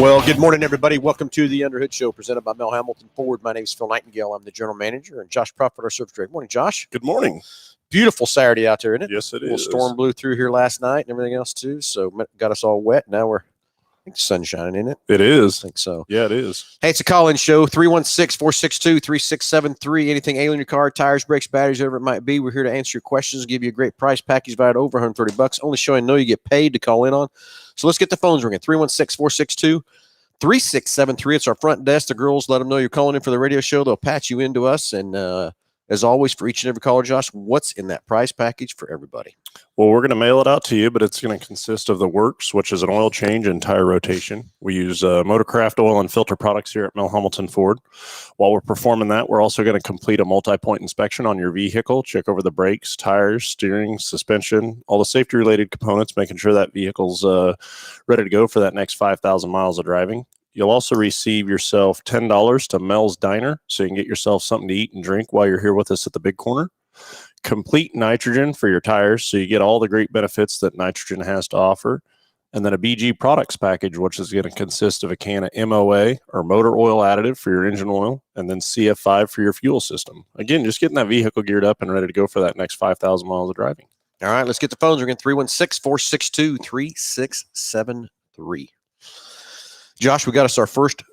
Well, good morning, everybody. Welcome to the Underhood Show presented by Hambelton Ford. My name is Phil Nightingale. I'm the general manager, and Josh Prophet, our service director. Morning, Josh. Good morning. Beautiful Saturday out there, isn't it? Yes, it is. A little storm blew through here last night and everything else, too, so got us all wet. Now I think the sun's shining, isn't it? It is. I think so. Yeah, it is. Hey, it's a call-in show, 316-462-3673. Anything ailing your car, tires, brakes, batteries, whatever it might be, we're here to answer your questions, give you a great price package valued over $130. Only show I know you get paid to call in on. So let's get the phones ringing, 316-462-3673. It's our front desk. The girls, let them know you're calling in for the radio show. They'll patch you into us. And as always, for each and every caller, Josh, what's in that price package for everybody? Well, we're going to mail it out to you, but it's going to consist of the works, which is an oil change and tire rotation. We use Motorcraft oil and filter products here at Hambelton Ford. While we're performing that, we're also going to complete a multi-point inspection on your vehicle, check over the brakes, tires, steering, suspension, all the safety-related components, making sure that vehicle's ready to go for that next 5,000 miles of driving. You'll also receive yourself $10 to Mel's Diner, so you can get yourself something to eat and drink while you're here with us at the Big Corner. Complete nitrogen for your tires, so you get all the great benefits that nitrogen has to offer. And then a BG products package, which is going to consist of a can of MOA or motor oil additive for your engine oil, and then CF5 for your fuel system. Again, just getting that vehicle geared up and ready to go for that next 5,000 miles of driving. All right, let's get the phones ringing, 316-462-3673. Josh, we got us our first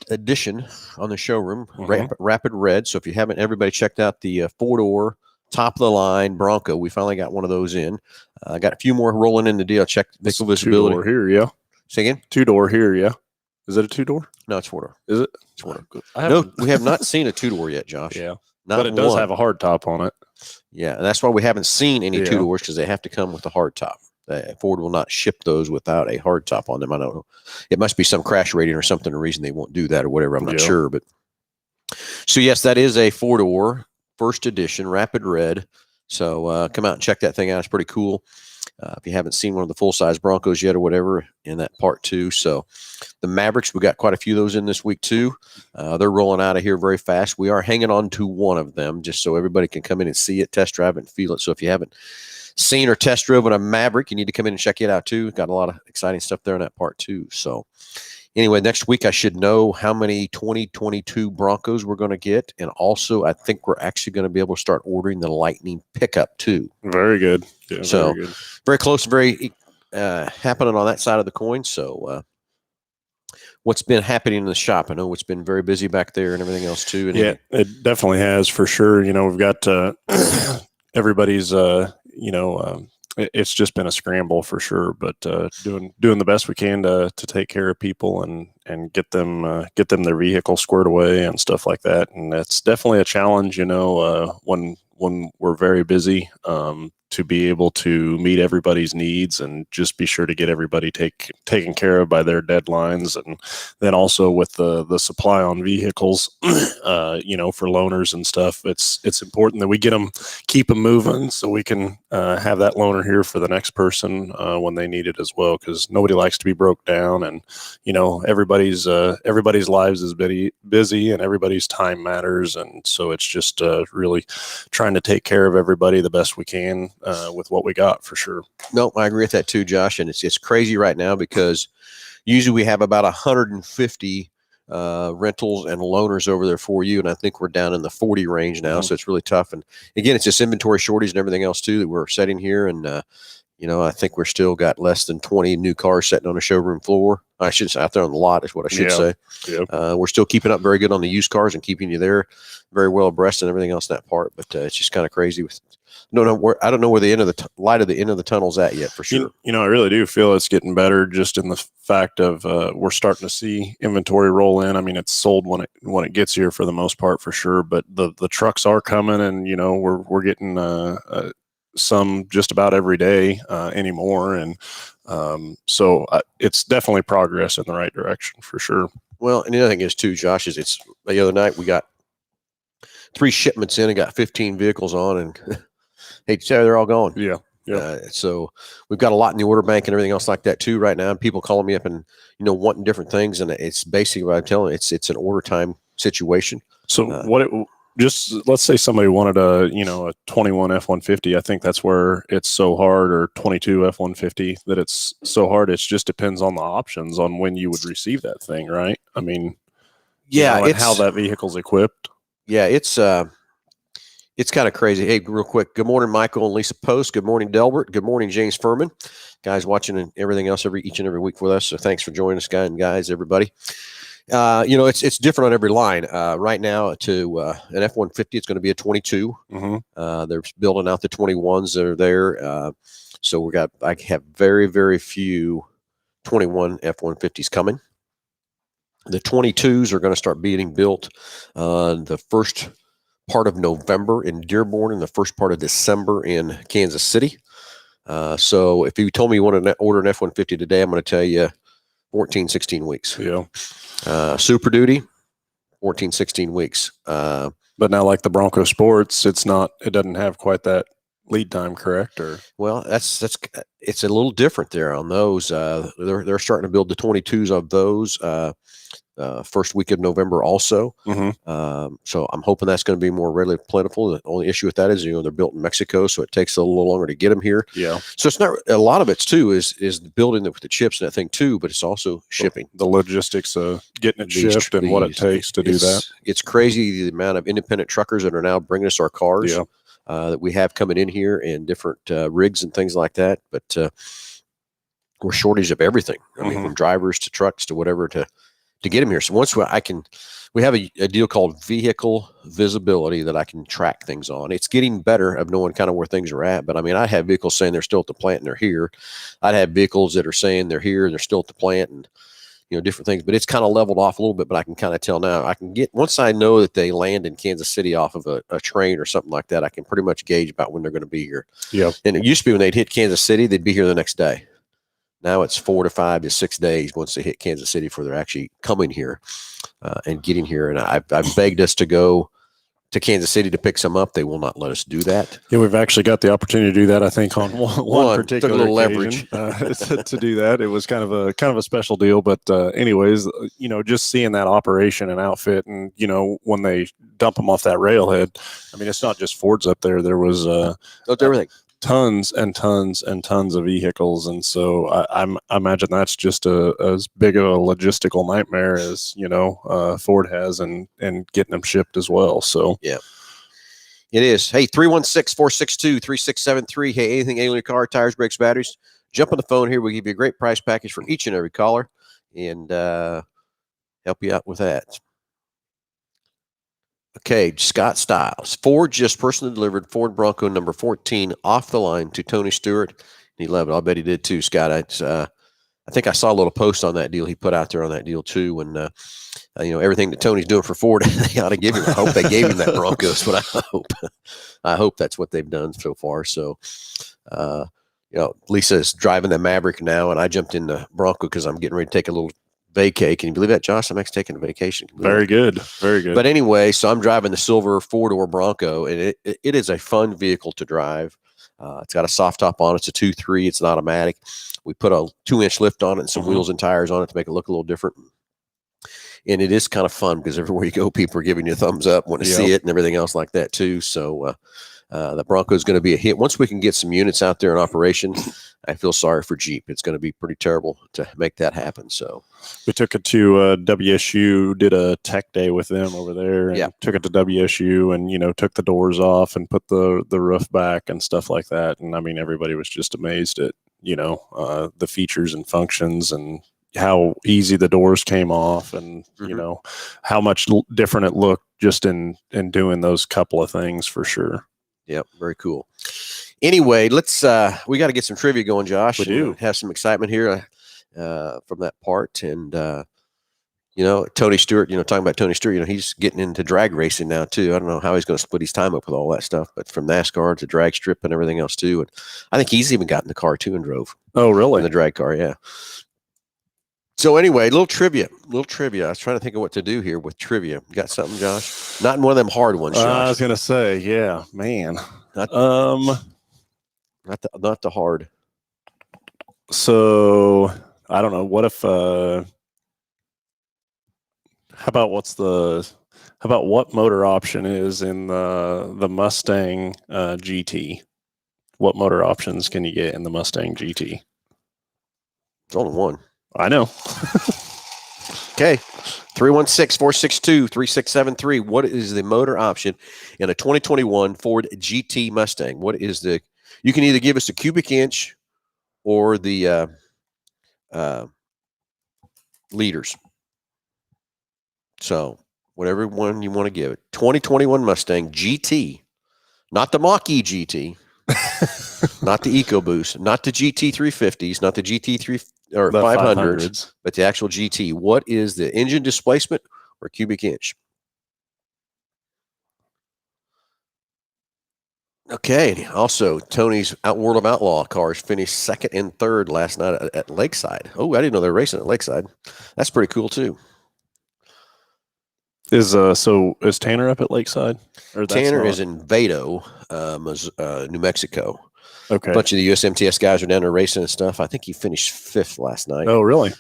edition on the showroom, Rapid Red. So if you haven't, everybody checked out the four-door, top-of-the-line Bronco. We finally got one of those in. I got a few more rolling in the deal. Check vehicle visibility. Two-door here, yeah. Say again? Two-door here, yeah. Is it a two-door? No, it's four-door. Is it? It's four-door. No, we have not seen a two-door yet, Josh. Yeah, not but it does one. have a hard top on it. Yeah, and that's why we haven't seen any two-doors, because they have to come with a hard top. Ford will not ship those without a hard top on them. I don't know. It must be some crash rating or something, a reason they won't do that or whatever. I'm not sure. But so, yes, that is a four-door, first edition, Rapid Red. So come out and check that thing out. It's pretty cool. If you haven't seen one of the full-size Broncos yet or whatever in that part two. So the Mavericks, we got quite a few of those in this week too. They're rolling out of here very fast. We are hanging on to one of them just so everybody can come in and see it, test drive it, and feel it. So if you haven't seen or test driven a Maverick, you need to come in and check it out too. Got a lot of exciting stuff there in that part too. So anyway, next week I should know how many 2022 Broncos we're going to get. And also I think we're actually going to be able to start ordering the Lightning pickup too. Very good. Yeah, so very good. Very close, very happening on that side of the coin. So what's been happening in the shop? I know it's been very busy back there and everything else too. And yeah, it definitely has for sure. You know, we've got everybody's it's just been a scramble for sure, but doing the best we can to take care of people and get them their vehicle squared away and stuff like that. And it's definitely a challenge, when we're very busy, to be able to meet everybody's needs and just be sure to get everybody taken care of by their deadlines. And then also with the supply on vehicles, for loaners and stuff, it's important that we keep them moving so we can have that loaner here for the next person when they need it as well, because nobody likes to be broke down. And everybody's lives is busy and everybody's time matters, and so it's just really trying to take care of everybody the best we can with what we got for sure. No, I agree with that too, Josh. And it's crazy right now because usually we have about 150 rentals and loaners over there for you, and I think we're down in the 40 range now. So it's really tough. And again, it's just inventory shortage and everything else too that we're setting here. And I think we're still got less than 20 new cars sitting on a showroom floor. I should say out there on the lot is what I should say. Yep. We're still keeping up very good on the used cars and keeping you there very well abreast and everything else in that part. But it's just kind of crazy. I don't know where the end of the light of the end of the tunnel's at yet for sure. I really do feel it's getting better just in the fact of we're starting to see inventory roll in. I mean, it's sold when it gets here for the most part for sure, but the trucks are coming, and we're getting some just about every day anymore. And so it's definitely progress in the right direction for sure. Well, and the other thing is too, Josh, is it's the other night we got 3 shipments in and got 15 vehicles on, and hey, they're all gone. Yeah. So we've got a lot in the order bank and everything else like that too right now. And people calling me up and wanting different things, and it's basically what I'm telling you, it's an order time situation. So just let's say somebody wanted a 21 F-150. I think that's where it's so hard, or 22 F-150, that it's so hard. It just depends on the options on when you would receive that thing, right? I mean, yeah, and how that vehicle's equipped. Yeah, it's kind of crazy. Hey, real quick. Good morning, Michael and Lisa Post. Good morning, Delbert. Good morning, James Furman. Guys watching and everything else each and every week with us. So thanks for joining us, guys, everybody. It's different on every line. Right now, to an F-150, it's going to be a 22. They're building out the 21s that are there. So I have very, very few 21 F-150s coming. The 22s are going to start being built the first part of November in Dearborn and the first part of December in Kansas City. So if you told me you want to order an F-150 today, I'm going to tell you 14, 16 weeks. Yeah. Super Duty, 14, 16 weeks. But now, like the Bronco Sports, it doesn't have quite that lead time, correct? Or well, it's a little different there on those. They're starting to build the 22s of those first week of November also. So I'm hoping that's going to be more readily plentiful. The only issue with that is, they're built in Mexico, so it takes a little longer to get them here. Yeah. So it's not, a lot of it's too is building with the chips and that thing too, but it's also shipping. The logistics of getting it shipped and what it takes to do that. It's crazy the amount of independent truckers that are now bringing us our cars. Yeah. That we have coming in here in different rigs and things like that. But we're shortage of everything. I mean, from drivers to trucks to whatever to get them here. So once we have a deal called vehicle visibility that I can track things on. It's getting better of knowing kind of where things are at. But I mean, I have vehicles saying they're still at the plant and they're here. I'd have vehicles that are saying they're here and they're still at the plant, and different things, but it's kind of leveled off a little bit. But I can kind of tell now. I can get, once I know that they land in Kansas City off of a train or something like that, I can pretty much gauge about when they're going to be here. Yeah. And it used to be when they'd hit Kansas City, they'd be here the next day. Now it's 4 to 5 to 6 days once they hit Kansas City before they're actually coming here and getting here. And I've begged us to go to Kansas City to pick some up. They will not let us do that. Yeah, we've actually got the opportunity to do that, I think, on one particular took a little leverage to do that. It was kind of a special deal. But anyways, just seeing that operation and outfit, and when they dump them off that railhead, I mean, it's not just Fords up there. There was everything. Tons and tons and tons of vehicles, and so I imagine that's just as big of a logistical nightmare as Ford has, and getting them shipped as well. So yeah, it is. Hey, 316-462-3673. Hey, anything ailing your car, tires, brakes, batteries? Jump on the phone here. We'll give you a great price package for each and every caller, and help you out with that. Okay, Scott Stiles. Ford just personally delivered Ford Bronco number 14 off the line to Tony Stewart. He loved it. I'll bet he did too, Scott. I think I saw a little post on that deal he put out there on that deal too. And, everything that Tony's doing for Ford, they ought to give him. I hope they gave him that Bronco. That's what I hope. I hope that's what they've done so far. So, Lisa's driving the Maverick now, and I jumped in the Bronco because I'm getting ready to take a little vacay. Can you believe that, Josh? I'm actually taking a vacation. Very good. Very good. But anyway, so I'm driving the silver 4-door Bronco, and it is a fun vehicle to drive. It's got a soft top on it. It's a 2.3. It's an automatic. We put a 2-inch lift on it and some wheels and tires on it to make it look a little different. And it is kind of fun because everywhere you go, people are giving you a thumbs up, want to see it and everything else like that too. So the Bronco is going to be a hit. Once we can get some units out there in operation, I feel sorry for Jeep. It's going to be pretty terrible to make that happen. So we took it to WSU, did a tech day with them over there, and took it to WSU, and took the doors off and put the roof back and stuff like that. And I mean, everybody was just amazed at the features and functions and how easy the doors came off, and how much different it looked just in doing those couple of things for sure. Yep, very cool. Anyway, let's we got to get some trivia going, Josh. We do have some excitement here from that part, and Tony Stewart. Talking about Tony Stewart, he's getting into drag racing now too. I don't know how he's going to split his time up with all that stuff, but from NASCAR to drag strip and everything else too. And I think he's even got in the car too and drove. Oh, really? In the drag car, yeah. So anyway, little trivia. I was trying to think of what to do here with trivia. You got something, Josh? Not in one of them hard ones, Josh. I was going to say, yeah, man. Not the hard. So I don't know. What if? How about what's the How about what motor option is in the Mustang GT? What motor options can you get in the Mustang GT? It's only one. I know. Okay. 316-462-3673. What is the motor option in a 2021 Ford GT Mustang? What is the, you can either give us a cubic inch or the liters. So whatever one you want to give it. 2021 Mustang GT, not the Mach-E GT, not the EcoBoost, not the GT 350s, not the GT 3 or The 500s, but the actual GT. What is the engine displacement or cubic inch? Okay. Also, Tony's World of Outlaw cars finished second and third last night at Lakeside. Oh, I didn't know they were racing at Lakeside. That's pretty cool too. Is Tanner up at Lakeside? Or Tanner is in Vado, New Mexico. Okay. A bunch of the USMTS guys are down there racing and stuff. I think he finished fifth last night. Oh, really?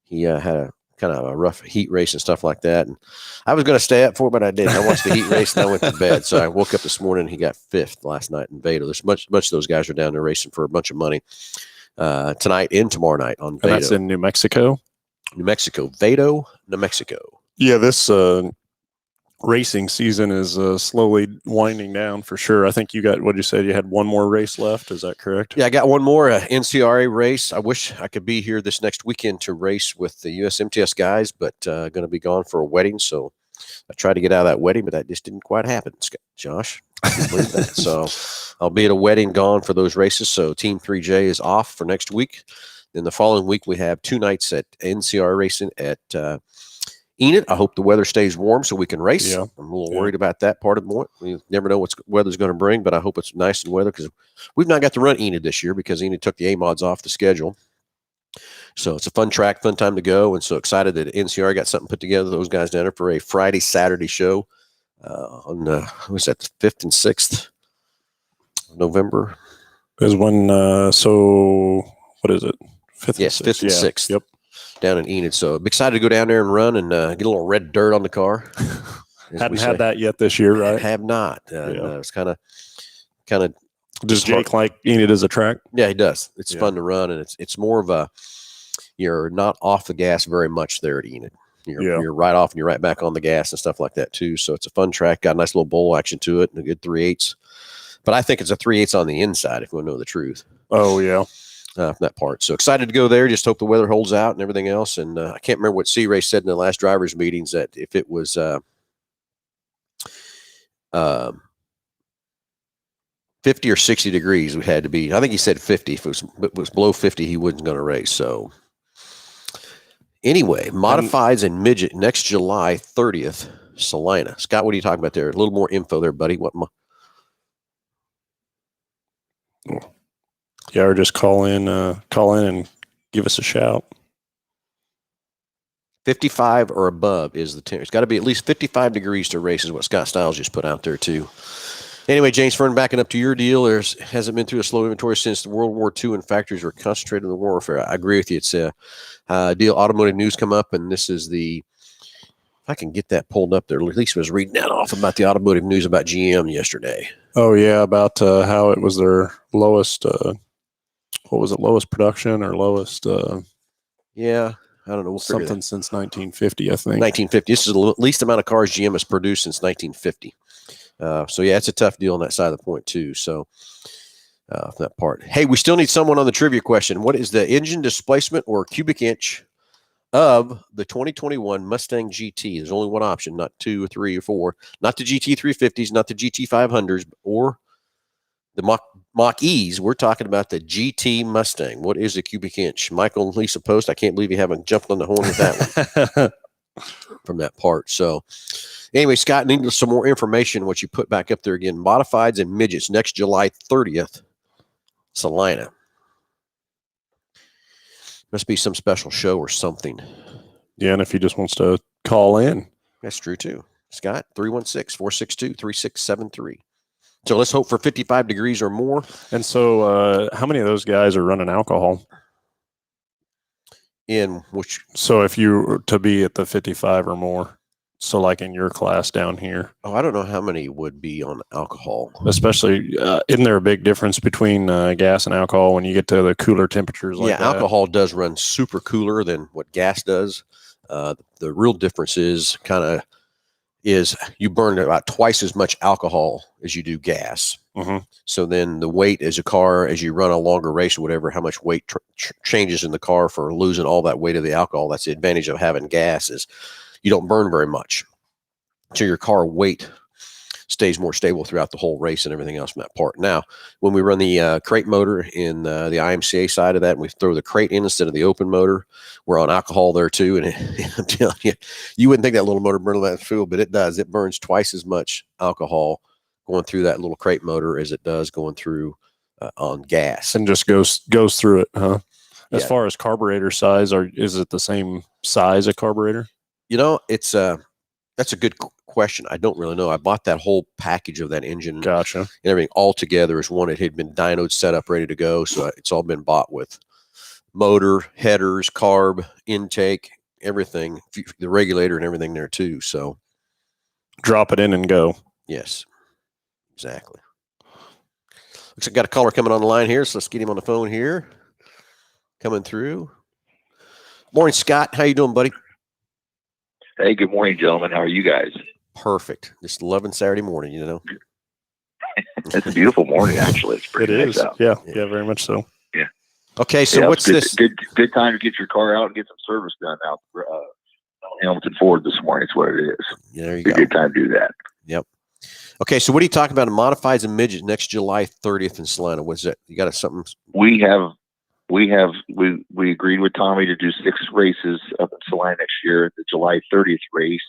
He had a kind of a rough heat race and stuff like that. And I was going to stay up for it, but I didn't. I watched the heat race and I went to bed. So I woke up this morning and he got fifth last night in Vado. There's much of those guys are down there racing for a bunch of money tonight and tomorrow night on Vado. And that's in New Mexico? New Mexico. Vado, New Mexico. Yeah, this racing season is slowly winding down for sure. I think you got, what you said, you had one more race left. Is that correct? Yeah, I got one more NCRA race. I wish I could be here this next weekend to race with the USMTS guys, but going to be gone for a wedding. So I tried to get out of that wedding, but that just didn't quite happen, Josh. I can't believe that. So I'll be at a wedding, gone for those races. So Team 3J is off for next week. Then the following week, we have 2 nights at NCR racing at Enid. I hope the weather stays warm so we can race. Yeah. I'm a little worried about that part of it. We never know what weather's going to bring, but I hope it's nice and weather because we've not got to run Enid this year because Enid took the A-mods off the schedule. So it's a fun track, fun time to go, and so excited that NCR got something put together. Those guys down there for a Friday, Saturday show on was that the 5th and 6th of November? Is when so what is it? 5th? Yes, 5th and 6th. Yep. Down in Enid. So I'm excited to go down there and run and get a little red dirt on the car. Hadn't had that yet this year, right? Have not. It's kind of. Does Jake like Enid as a track? Yeah, he does. It's fun to run, and it's more of a. You're not off the gas very much there at Enid. You're right off, and you're right back on the gas and stuff like that too. So it's a fun track. Got a nice little bowl action to it, and a good 3/8. But I think it's a 3/8 on the inside. If you want to know the truth. Oh yeah. That part. So excited to go there. Just hope the weather holds out and everything else. And I can't remember what C-Ray said in the last drivers' meetings that if it was 50 or 60 degrees, we had to be. I think he said 50. If it was below 50, he wasn't going to race. So anyway, modifieds and midget next July 30th, Salina. Scott, what are you talking about there? A little more info there, buddy. Yeah, or just call in and give us a shout. 55 or above is the temperature. It's got to be at least 55 degrees to race is what Scott Stiles just put out there too. Anyway, James Fern, backing up to your deal, hasn't been through a slow inventory since World War II and factories were concentrated in the warfare. I agree with you. It's a deal. Automotive news come up, and this is the, if I can get that pulled up there, at least I was reading that off about the automotive news about GM yesterday. Oh yeah, about how it was their lowest what was it, lowest production or lowest yeah, I don't know. We'll something since 1950, I think. 1950. This is the least amount of cars GM has produced since 1950. So yeah, it's a tough deal on that side of the point too. So that part. Hey, we still need someone on the trivia question. What is the engine displacement or cubic inch of the 2021 Mustang GT? There's only one option, not 2 or 3 or 4. Not the GT 350s, not the GT 500s, or the Mach-E's. We're talking about the GT Mustang. What is a cubic inch? Michael and Lisa Post, I can't believe you haven't jumped on the horn with that one from that part. So anyway, Scott, need some more information, what you put back up there again. Modifieds and midgets next July 30th, Salina. Must be some special show or something. Yeah, and if he just wants to call in. That's true too. Scott, 316-462-3673. So let's hope for 55 degrees or more. And so how many of those guys are running alcohol? In which? So if you were to be at the 55 or more, So like in your class down here? Oh, I don't know how many would be on alcohol. Especially, isn't there a big difference between gas and alcohol when you get to the cooler temperatures like that? Alcohol does run super cooler than what gas does. The real difference is you burn about twice as much alcohol as you do gas. Mm-hmm. So then the weight as you run a longer race or whatever, how much weight changes in the car for losing all that weight of the alcohol. That's the advantage of having gas, is you don't burn very much. So your car weight stays more stable throughout the whole race and everything else from that part. Now, when we run the crate motor in the IMCA side of that, and we throw the crate in instead of the open motor, we're on alcohol there too. And I'm telling you, you wouldn't think that little motor burned that fuel, but it does. It burns twice as much alcohol going through that little crate motor as it does going through on gas. And just goes through it, huh? As far as carburetor size, is it the same size of carburetor? That's a good question. I don't really know. I bought that whole package of that engine. Gotcha. And everything all together as one. It had been dynoed, set up, ready to go. So it's all been bought with motor, headers, carb, intake, everything, the regulator and everything there too. So drop it in and go. Yes, exactly. Looks like I got a caller coming on the line here. So let's get him on the phone here. Coming through. Morning, Scott. How you doing, buddy? Hey, good morning, gentlemen. How are you guys? Perfect. Just loving Saturday morning, It's a beautiful morning, actually. It's pretty nice out. Yeah, very much so. Yeah. Okay, so what's good, this? Good time to get your car out and get some service done out Hambelton Ford this morning. It's what it is. Yeah, there you it's go. A good time to do that. Yep. Okay, so what are you talking about? Modifieds and midgets next July 30th in Salina. What's that? You got something? We agreed with Tommy to do 6 races up in Salina next year. The July 30th race,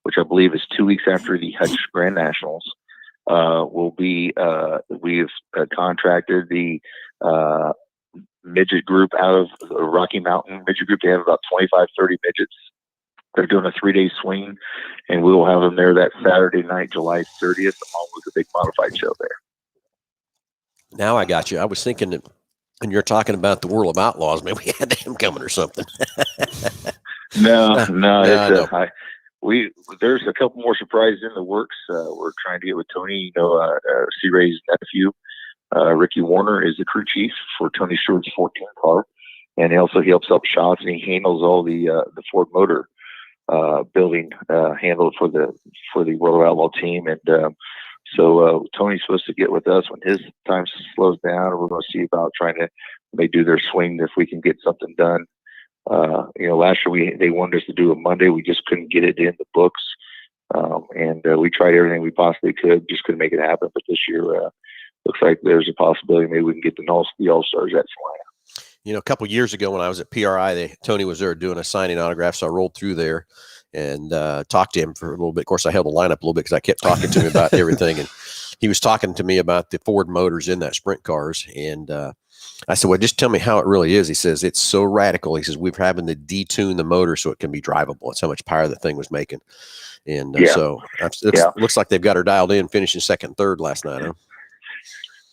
which I believe is 2 weeks after the Hutch Grand Nationals, will be. We've contracted the midget group out of the Rocky Mountain midget group. They have about 25, 30 midgets. They're doing a 3-day swing, and we will have them there that Saturday night, July 30th, along with a big modified show there. Now I got you. I was thinking that when you're talking about the World of Outlaws, maybe we had them coming or something. No. There's a couple more surprises in the works. We're trying to get with Tony, C. Ray's nephew. Ricky Warner is the crew chief for Tony Stewart's 14 car, and he helps up shots, and he handles all the Ford Motor building handled for the World of Outlaw team. And so Tony's supposed to get with us when his time slows down, and we're going to see about trying to maybe do their swing if we can get something done. Last year they wanted us to do a Monday. We just couldn't get it in the books. And we tried everything we possibly could, just couldn't make it happen. But this year, looks like there's a possibility maybe we can get the All-Stars at Salina. A couple of years ago when I was at PRI, Tony was there doing a signing autograph. So I rolled through there and talked to him for a little bit. Of course, I held the line up a little bit because I kept talking to him about everything. And he was talking to me about the Ford motors in that sprint cars. And I said, well, just tell me how it really is. He says, it's so radical. He says, we're having to detune the motor so it can be drivable. It's how much power the thing was making. And so it looks like they've got her dialed in, finishing second and third last night. Huh?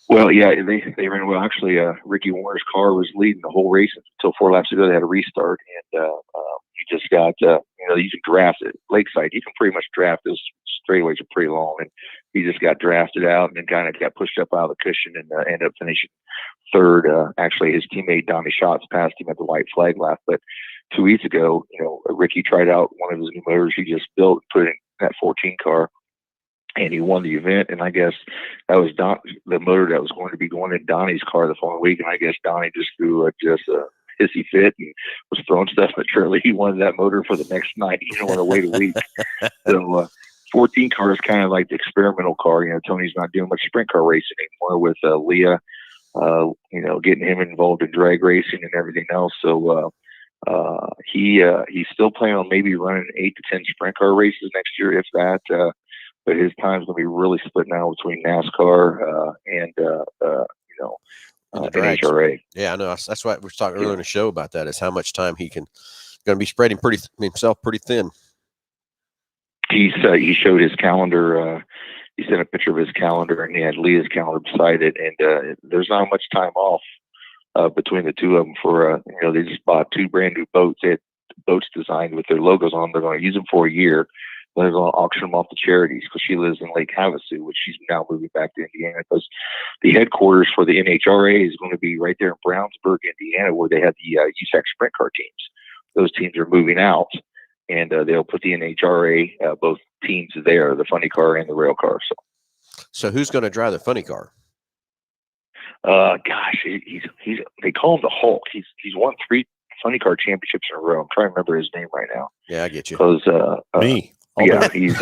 Well, yeah, they ran well. Actually, Ricky Warner's car was leading the whole race until 4 laps ago. They had a restart, and he just got, you can draft it. Lakeside, you can pretty much draft. Those straightaways are pretty long, and he just got drafted out and then kind of got pushed up out of the cushion and ended up finishing third. Actually, his teammate Donnie Schatz passed him at the white flag lap, but 2 weeks ago, Ricky tried out one of his new motors he just built, put in that 14 car, and he won the event. And I guess that was the motor that was going to be going in Donnie's car the following week. And I guess Donnie just threw a hissy fit and was throwing stuff in the trailer. He wanted that motor for the next night. He didn't want to wait a week. So 14 car is kind of like the experimental car. Tony's not doing much sprint car racing anymore with Leah, getting him involved in drag racing and everything else. So he's still planning on maybe running 8 to 10 sprint car races next year, if that. But his time's going to be really split now between NASCAR and NHRA. Yeah, I know. That's why we were talking earlier in the show about that, is how much time he can going to be spreading himself pretty thin. He showed his calendar. He sent a picture of his calendar, and he had Leah's calendar beside it. And there's not much time off between the two of them. For they just bought 2 brand new boats. They had boats designed with their logos on them. They're going to use them for a year. they're going to auction them off to charities because she lives in Lake Havasu, which she's now moving back to Indiana because the headquarters for the NHRA is going to be right there in Brownsburg, Indiana, where they have the USAC sprint car teams. Those teams are moving out, and they'll put the NHRA, both teams there, the funny car and the rail car. So who's going to drive the funny car? Gosh, he's they call him the Hulk. He's won 3 funny car championships in a row. I'm trying to remember his name right now. Yeah, I get you. Because me. Yeah, he's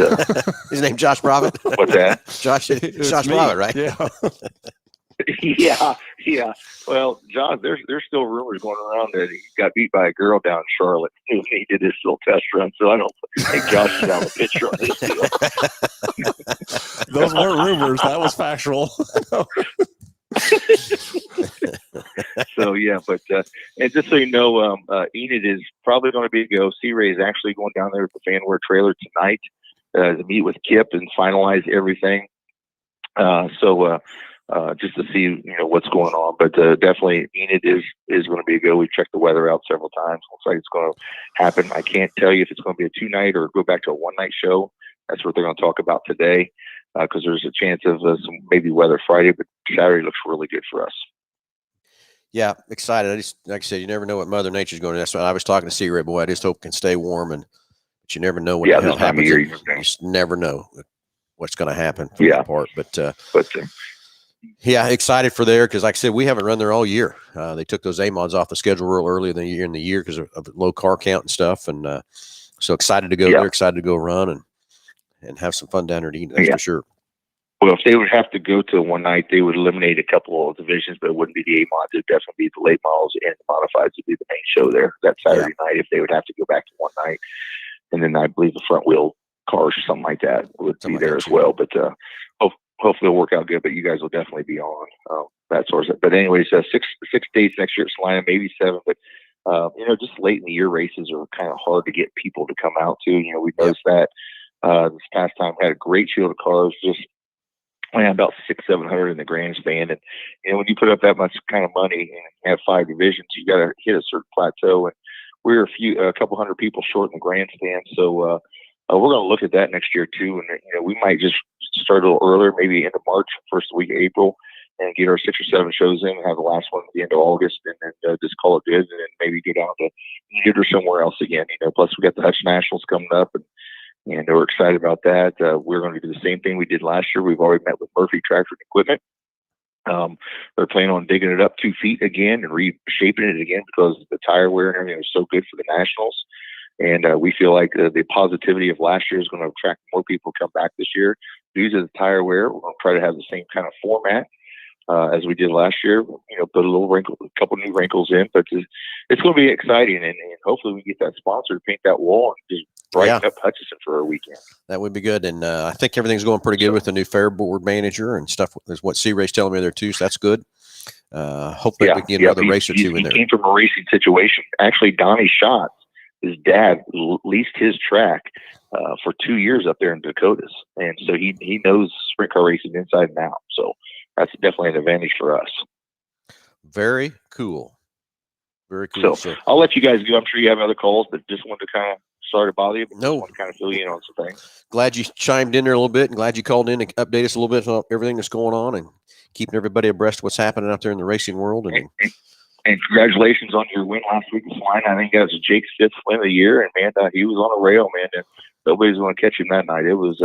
his name Josh Brabant. What's that? Josh Brabant, right? Yeah. yeah. Well, John, there's still rumors going around that he got beat by a girl down in Charlotte when he did his little test run. So I don't think Josh is on the picture on this deal. Those weren't rumors. That was factual. So yeah, but and just so you know, Enid is probably going to be a go. C-Ray is actually going down there with the Fanware trailer tonight to meet with Kip and finalize everything. Just to see what's going on, but definitely Enid is going to be a go. We've checked the weather out several times. Looks like it's going to happen. I can't tell you if it's going to be a 2-night or go back to a 1-night show. That's what they're going to talk about today, because there's a chance of some maybe weather Friday, but Saturday looks really good for us. Yeah, excited. I just, like I said, you never know what Mother Nature's going to do. That's why I was talking to C-Ray, boy. I just hope it can stay warm, but you never know what the hell happens. You just never know what's going to happen from that part. But yeah, excited for there because, like I said, we haven't run there all year. They took those A-mods off the schedule real early in the year because of low car count and stuff. And so excited to go there, excited to go run and have some fun down there to eat. That's for sure. Well, if they would have to go to 1 night, they would eliminate a couple of divisions, but it wouldn't be the A-mods. It would definitely be the late models and the modifieds would be the main show there that Saturday night if they would have to go back to 1 night. And then I believe the front wheel cars or something like that would be there as well. But hopefully it'll work out good, but you guys will definitely be on that sort of stuff. But anyways, 6 dates next year at Salina, maybe 7. But, just late in the year races are kind of hard to get people to come out to. We noticed that this past time we had a great field of cars, just about 600-700 in the grandstand. And when you put up that much kind of money and have 5 divisions, you got to hit a certain plateau. And we were a couple hundred people short in the grandstand. So we're going to look at that next year too. And, we might just start a little earlier, maybe end of March, first week of April, and get our 6 or 7 shows in and have the last one at the end of August, and then just call it good, and then maybe go down to Enid or somewhere else again. Plus we got the Hutch Nationals coming up, and we're excited about that. We're going to do the same thing we did last year. We've already met with Murphy Tractor and Equipment. They're planning on digging it up 2 feet again and reshaping it again because the tire wear and everything was so good for the Nationals. And we feel like the positivity of last year is going to attract more people to come back this year. Due to the tire wear, we're going to try to have the same kind of format as we did last year. Put a couple new wrinkles in, but it's going to be exciting. And hopefully we get that sponsor to paint that wall and just brighten up Hutchinson for a weekend. That would be good. And I think everything's going pretty good with the new fair board manager and stuff. There's what C-Ray's telling me there too. So that's good. Hopefully we can get another race or 2 in there. He came from a racing situation. Actually, Donnie Schatz, his dad leased his track for 2 years up there in Dakotas. And so he knows sprint car racing inside and out. So that's definitely an advantage for us. Very cool. Very cool. So I'll let you guys go. I'm sure you have other calls, but just wanted to kind of sorry to bother you, but no, just want to kind of fill you in on some things. Glad you chimed in there a little bit and glad you called in to update us a little bit on everything that's going on and keeping everybody abreast of what's happening out there in the racing world. And congratulations on your win last week in Salina. I think that was Jake's 5th win of the year, and man, he was on a rail, man, and nobody's going to catch him that night. It was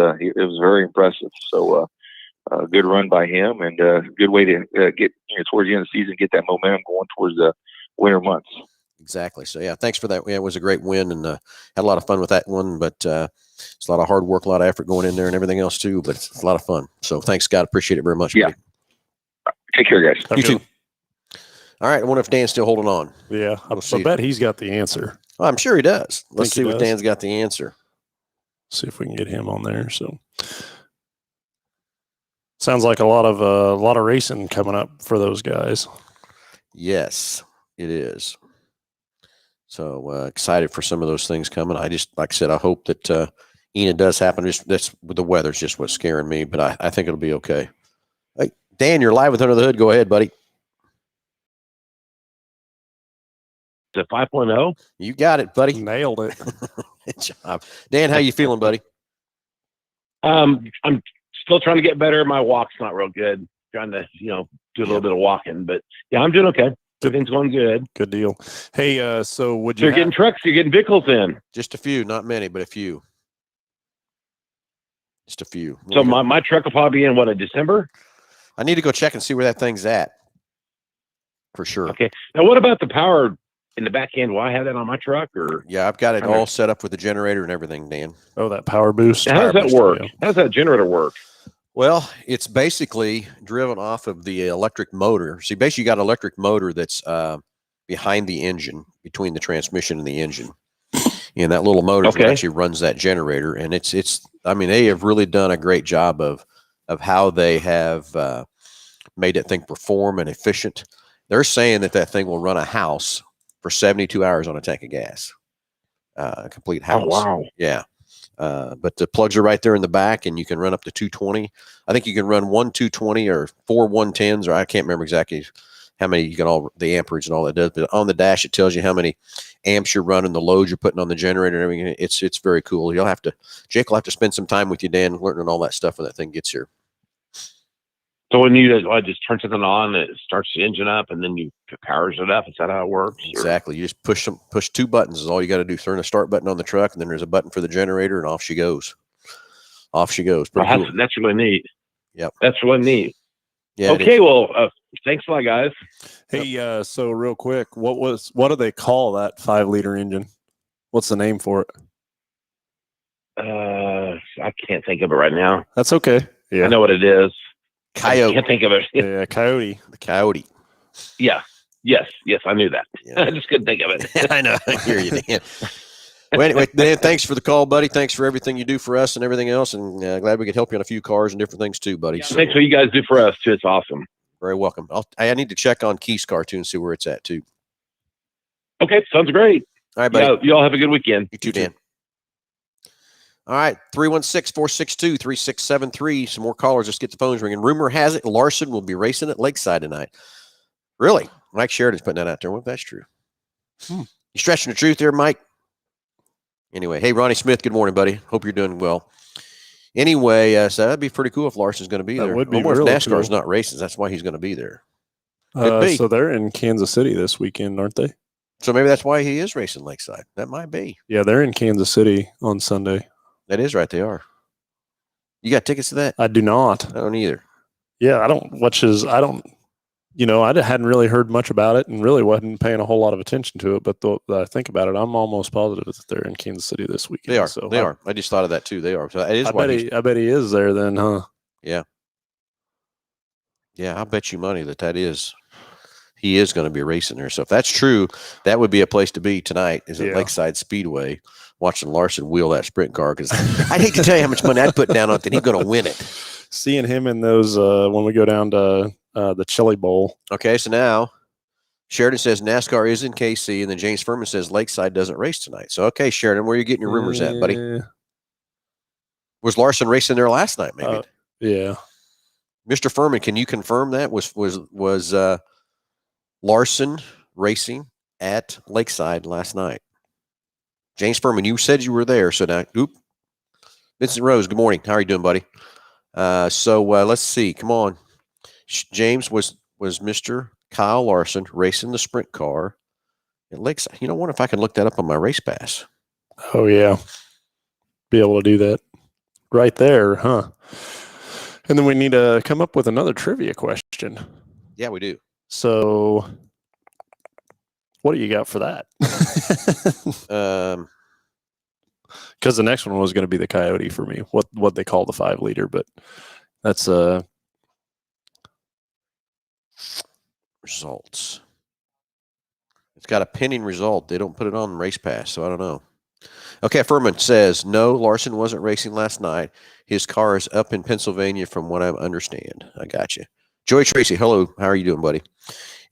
very impressive. So good run by him, and good way to get towards the end of the season, get that momentum going towards the winter months. Exactly. So yeah, thanks for that. Yeah, it was a great win, and had a lot of fun with that one. But it's a lot of hard work, a lot of effort going in there, and everything else too. But it's a lot of fun. So thanks, Scott. Appreciate it very much. Yeah. Buddy. Take care, guys. You too. All right. I wonder if Dan's still holding on. Yeah, I bet he's got the answer. I'm sure he does. Let's see what Dan's got the answer. See if we can get him on there. So sounds like a lot of racing coming up for those guys. Yes, it is. So excited for some of those things coming. I just, like I said, I hope that Enid does happen. Just that's the weather's just what's scaring me, but I think it'll be okay. Hey, Dan, you're live with Under the Hood. Go ahead, buddy. The 5.0. You got it, buddy. Nailed it. Good job, Dan. How you feeling, buddy? I'm still trying to get better. My walk's not real good. Trying to, do a little bit of walking, but yeah, I'm doing okay. Everything's going good. Good deal. Hey, so would So you you're getting trucks, you're getting vehicles in. Just a few, not many, but a few. Just a few. So my truck will probably be in in December? I need to go check and see where that thing's at. For sure. Okay. Now what about the power in the back end? Will I have that on my truck or? Yeah, I've got it all set up with the generator and everything, Dan. Oh, that power boost. Now, how does that work? How does that generator work? Well, it's basically driven off of the electric motor. See, basically you got an electric motor that's behind the engine, between the transmission and the engine. And that little motor actually runs that generator. And I mean, they have really done a great job of how they have made that thing perform and efficient. They're saying that thing will run a house for 72 hours on a tank of gas. A complete house. Oh, wow. Yeah. But the plugs are right there in the back, and you can run up to 220. I think you can run 1 220 or 4 110s, or I can't remember exactly how many the amperage and all that does. But on the dash, it tells you how many amps you're running, the loads you're putting on the generator and everything. It's very cool. Jake will have to spend some time with you, Dan, learning all that stuff when that thing gets here. So when you just turn something on, it starts the engine up, and then you powers it up. Is that how it works? Exactly. You just push 2 buttons is all you got to do. Turn the start button on the truck, and then there's a button for the generator, and off she goes. Off she goes. Well, that's really neat. Yep. That's really neat. Yeah. Okay. Well, thanks a lot, guys. Hey, so real quick, what do they call that 5-liter engine? What's the name for it? I can't think of it right now. That's okay. Yeah. I know what it is. Coyote. I can't think of it. Yeah, Coyote. The Coyote. Yeah. Yes, I knew that. Yeah. I just couldn't think of it. I know. I hear you, Dan. Well, anyway, Dan, thanks for the call, buddy. Thanks for everything you do for us and everything else. And glad we could help you on a few cars and different things too, buddy. Yeah, thanks for what you guys do for us too. It's awesome. Very welcome. I need to check on Keith's car too and see where it's at too. Okay, sounds great. All right, buddy. Yeah, you all have a good weekend. You too, Dan. All right, 316-462-3673. Some more callers. Let's get the phones ringing. Rumor has it Larson will be racing at Lakeside tonight. Really? Mike Sheridan's putting that out there. What if that's true? You stretching the truth there, Mike? Anyway, hey, Ronnie Smith, good morning, buddy. Hope you're doing well. Anyway, so that'd be pretty cool if Larson's going to be there. That would be really really NASCAR's cool. not racing. That's why he's going to be there. Could be. So they're in Kansas City this weekend, aren't they? So maybe that's why he is racing Lakeside. That might be. Yeah, they're in Kansas City on Sunday. That is right. They are. You got tickets to that? I do not. I don't either. Yeah, I hadn't really heard much about it and really wasn't paying a whole lot of attention to it. But I think about it, I'm almost positive that they're in Kansas City this weekend. They are. So They are. I just thought of that too. They are. So it is. I bet he is there then, huh? Yeah. Yeah, I'll bet you money he is going to be racing there. So if that's true, that would be a place to be tonight is at Lakeside Speedway watching Larson wheel that sprint car. Because I'd hate to tell you how much money I'd put down on it that he's going to win it. Seeing him in those when we go down to the Chili Bowl. Okay, so now Sheridan says NASCAR is in KC, and then James Furman says Lakeside doesn't race tonight. So, okay, Sheridan, where are you getting your rumors at, buddy? Was Larson racing there last night, maybe? Yeah. Mr. Furman, can you confirm that? Was Larson racing at Lakeside last night? James Furman, you said you were there. So now, Vincent Rose, good morning. How are you doing, buddy? So let's see. Come on. James, was Mr. Kyle Larson racing the sprint car at Lakeside? I wonder if I can look that up on my race pass. Oh, yeah. Be able to do that right there, huh? And then we need to come up with another trivia question. Yeah, we do. So what do you got for that? Because the next one was going to be the Coyote for me, what they call the 5-liter, but that's results. It's got a pending result. They don't put it on Race Pass, so I don't know. Okay, Furman says, no, Larson wasn't racing last night. His car is up in Pennsylvania from what I understand. I got you. Joey Tracy, hello. How are you doing, buddy?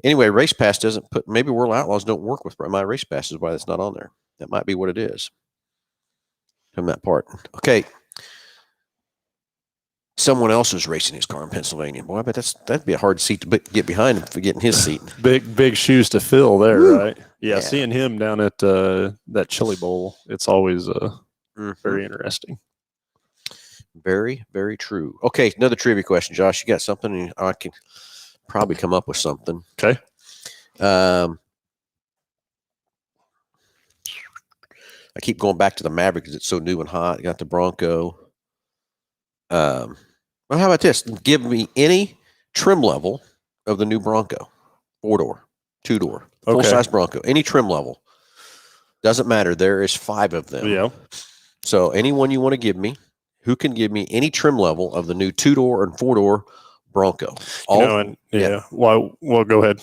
Anyway, Race Pass doesn't put, maybe World Outlaws don't work with my Race Pass is why that's not on there. That might be what it is. From that part. Okay. Someone else is racing his car in Pennsylvania. Boy, I bet that'd be a hard seat to get behind for getting his seat. Big shoes to fill there, Woo. right? Yeah, seeing him down at that Chili Bowl, it's always very interesting. Very, very true. Okay, another trivia question, Josh. You got something? I can probably come up with something. Okay. I keep going back to the Maverick because it's so new and hot. Got the Bronco. Well, how about this? Give me any trim level of the new Bronco. 4-door, 2-door, full-size Bronco. Any trim level. Doesn't matter. There is 5 of them. Yeah. So anyone you want to give me, who can give me any trim level of the new 2-door and 4-door Bronco? Well, go ahead. Well, anyway,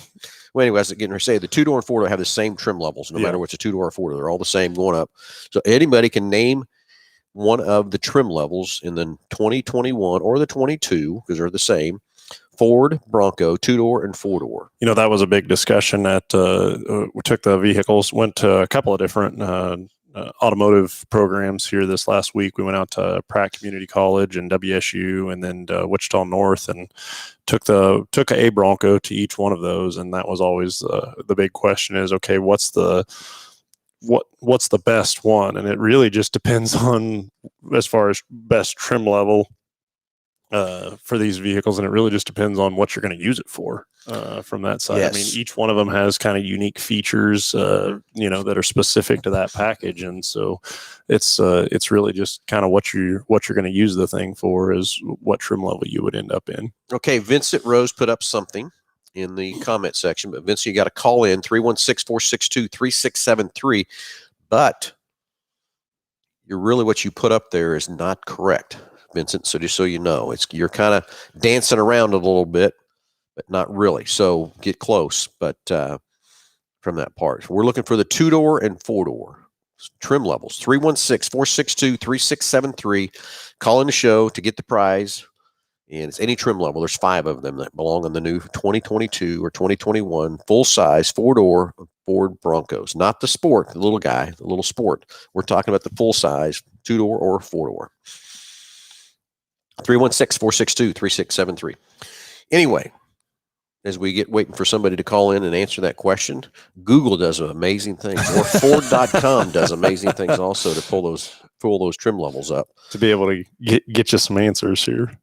I was getting to say the 2-door and 4-door have the same trim levels, no matter what's a 2-door or 4-door. They're all the same going up. So anybody can name one of the trim levels in the 2021 or the 22, because they're the same, Ford Bronco 2-door and 4-door. That was a big discussion at we took the vehicles, went to a couple of different automotive programs here this last week. We went out to Pratt Community College and WSU and then Wichita North, and took a Bronco to each one of those. And that was always the big question is, okay, what's the best one? And it really just depends on, as far as best trim level for these vehicles, and it really just depends on what you're going to use it for from that side. Yes. I mean, each one of them has kind of unique features, that are specific to that package, and so it's really just kind of what you're going to use the thing for is what trim level you would end up in. Okay, Vincent Rose put up something in the comment section, but Vincent, you got to call in 316-462-3673, but what you put up there is not correct, Vincent. So just so you know, you're kind of dancing around a little bit, but not really. So get close, but from that part. We're looking for the 2-door and 4-door trim levels. 316-462-3673. Call in the show to get the prize. And it's any trim level. There's 5 of them that belong on the new 2022 or 2021 full-size 4-door Ford Broncos. Not the Sport, the little guy, the little Sport. We're talking about the full-size 2-door or 4-door. 316-462-3673. Anyway, as we get waiting for somebody to call in and answer that question, Google does amazing things, or Ford.com does amazing things also to pull those trim levels up. To be able to get you some answers here.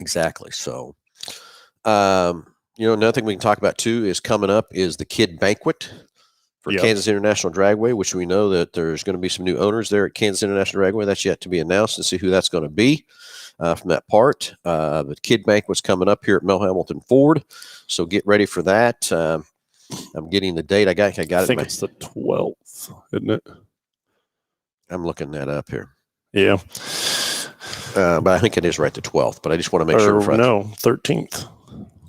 Exactly. So, another thing we can talk about too is coming up is the Kid Banquet for Kansas International Dragway, which we know that there's going to be some new owners there at Kansas International Dragway. That's yet to be announced, and see who that's going to be from that part. The Kid Banquet's coming up here at Hambelton Ford, so get ready for that. I'm getting the date. I got it. I think it's the 12th, isn't it? I'm looking that up here. Yeah. But I think it is right, the 12th. But I just want to make sure. No, 13th.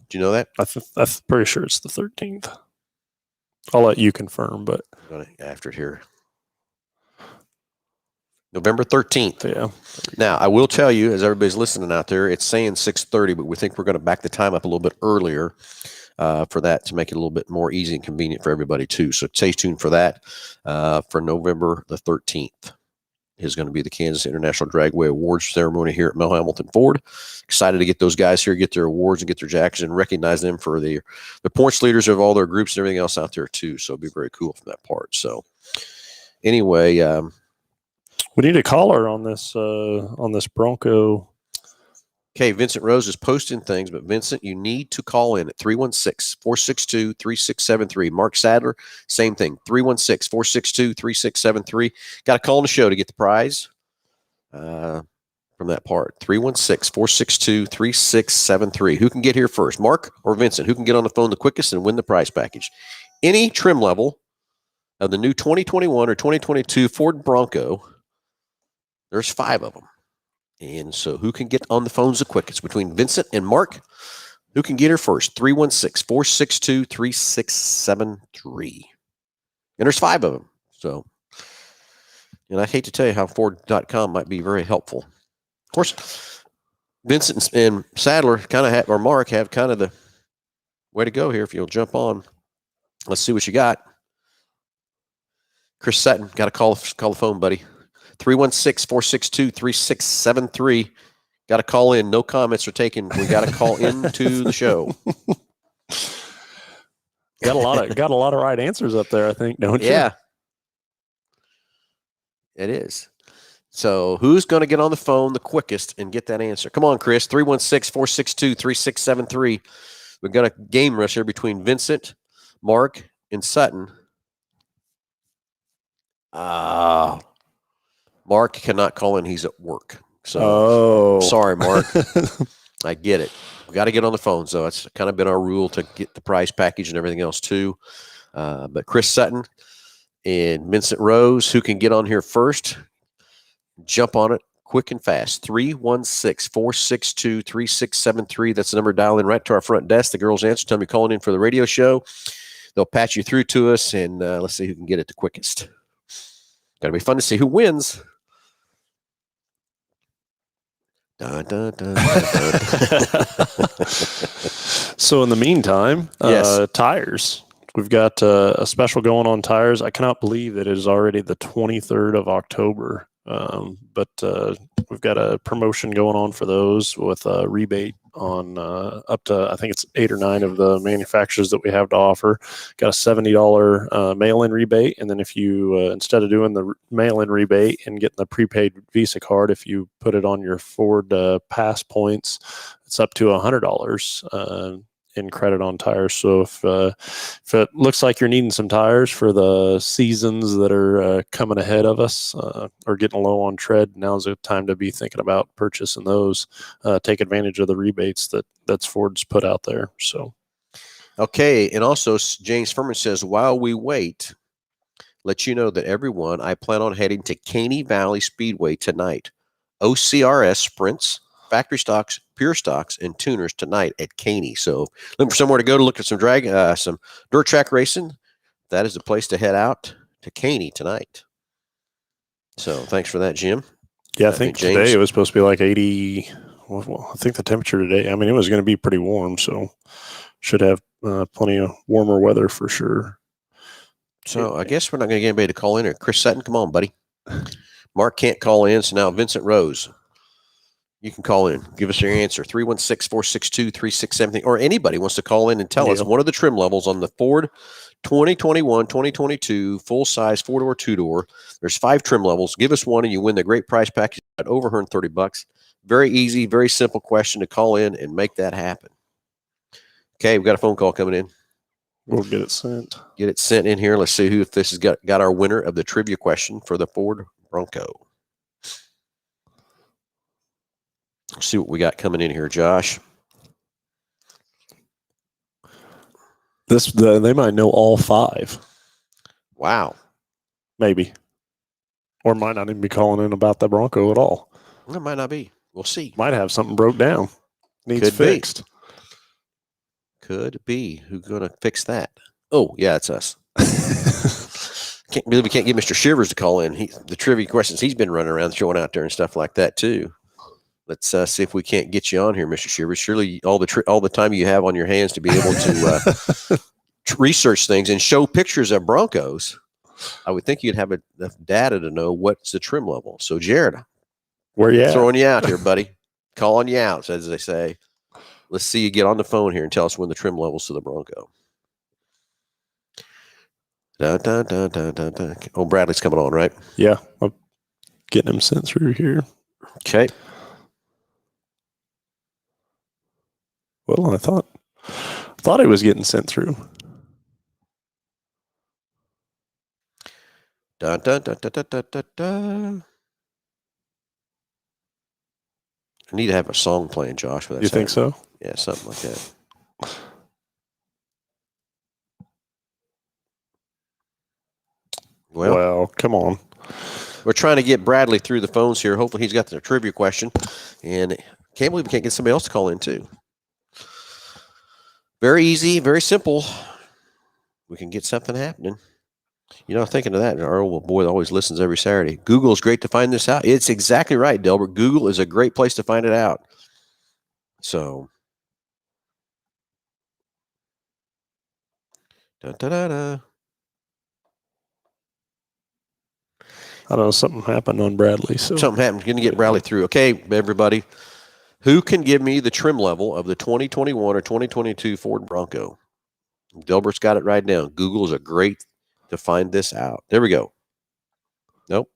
Do you know that? I'm pretty sure it's the 13th. I'll let you confirm, but after it here. November 13th. Yeah. Now, I will tell you, as everybody's listening out there, it's saying 6:30, but we think we're going to back the time up a little bit earlier for that to make it a little bit more easy and convenient for everybody too. So stay tuned for that for November the 13th. Is going to be the Kansas International Dragway Awards ceremony here at Hambelton Ford. Excited to get those guys here, get their awards and get their jackets and recognize them for the points leaders of all their groups and everything else out there too. So it'll be very cool from that part. So anyway, we need a caller on this Bronco. Okay, Vincent Rose is posting things, but Vincent, you need to call in at 316-462-3673. Mark Sadler, same thing, 316-462-3673. Got to call in the show to get the prize from that part. 316-462-3673. Who can get here first, Mark or Vincent? Who can get on the phone the quickest and win the prize package? Any trim level of the new 2021 or 2022 Ford Bronco, there's 5 of them. And so who can get on the phones the quickest between Vincent and Mark? Who can get her first? 316-462-3673. And there's 5 of them. So, and I hate to tell you how Ford.com might be very helpful. Of course, Vincent and Sadler or Mark have kind of the way to go here if you'll jump on. Let's see what you got. Chris Sutton, got to call the phone, buddy. 316-462-3673. Got to call in. No comments are taken. We got to call into the show. Got a lot of right answers up there, I think, don't you? Yeah. It is. So who's going to get on the phone the quickest and get that answer? Come on, Chris. 316-462-3673. We've got a game rush here between Vincent, Mark, and Sutton. Mark cannot call in. He's at work. So sorry, Mark. I get it. We got to get on the phone. So it's kind of been our rule to get the prize package and everything else too. But Chris Sutton and Vincent Rose, who can get on here first, jump on it quick and fast. 316-462-3673. That's the number. Dial in right to our front desk. The girls answer. Tell me calling in for the radio show. They'll patch you through to us, and let's see who can get it the quickest. Got to be fun to see who wins. Dun, dun, dun, dun, dun. So in the meantime, Yes. tires. We've got a special going on tires. I cannot believe that it is already the 23rd of October. But we've got a promotion going on for those with a rebate on up to, I think it's 8 or 9 of the manufacturers that we have to offer. Got a $70 mail-in rebate. And then if you, instead of doing the mail-in rebate and getting the prepaid Visa card, if you put it on your Ford Pass points, it's up to $100 in credit on tires. So if it looks like you're needing some tires for the seasons that are coming ahead of us or getting low on tread, now's the time to be thinking about purchasing those. Take advantage of the rebates that's Ford's put out there. So, okay, and also James Furman says, while we wait, let you know that everyone, I plan on heading to Caney Valley Speedway tonight. OCRS sprints, factory stocks, pure stocks, and tuners tonight at Caney. So looking for somewhere to go to look at some some dirt track racing. That is the place to head out to Caney tonight. So thanks for that, Jim. yeah, I think today it was supposed to be like 80. Well, I think the temperature today, I mean, it was going to be pretty warm, so should have plenty of warmer weather for sure. So I guess we're not going to get anybody to call in. Or Chris Sutton, come on, buddy. Mark can't call in, so now Vincent Rose. You can call in. Give us your answer. 316-462-3673. Or anybody wants to call in and tell us one of the trim levels on the Ford 2021, 2022 full-size 4-door, 2-door. There's 5 trim levels. Give us one and you win the great prize package at over $130. Very easy, very simple question to call in and make that happen. Okay, we've got a phone call coming in. We'll get it sent. Get it sent in here. Let's see if this has got our winner of the trivia question for the Ford Bronco. Let's see what we got coming in here, Josh. They might know all 5. Wow. Maybe. Or might not even be calling in about the Bronco at all. It might not be. We'll see. Might have something broke down. Needs Could fixed. Could be. Who's going to fix that? Oh, yeah, it's us. Can't believe we can't get Mr. Shivers to call in. The trivia questions he's been running around throwing out there and stuff like that too. Let's see if we can't get you on here, Mr. Shivers. Surely all the time you have on your hands to be able to research things and show pictures of Broncos, I would think you'd have enough data to know what's the trim level. So, Jared, where you at? Throwing you out here, buddy. Calling you out, as they say. Let's see you get on the phone here and tell us when the trim levels to the Bronco. Dun, dun, dun, dun, dun, dun. Oh, Bradley's coming on, right? Yeah, I'm getting him sent through here. Okay. Well, I thought it was getting sent through. Dun, dun, dun, dun, dun, dun, dun, dun. I need to have a song playing, Josh. For that. You think so? Yeah, something like that. Well, come on. We're trying to get Bradley through the phones here. Hopefully he's got the trivia question. And can't believe we can't get somebody else to call in too. Very easy, very simple. We can get something happening. You know, thinking of that, our old boy always listens every Saturday. Google is great to find this out. It's exactly right, Delbert. Google is a great place to find it out. So, da-da-da-da. I don't know, something happened on Bradley. So something happened. Going to get Bradley through. Okay, everybody. Who can give me the trim level of the 2021 or 2022 Ford Bronco? Delbert's got it right now. Google is a great to find this out. There we go. Nope.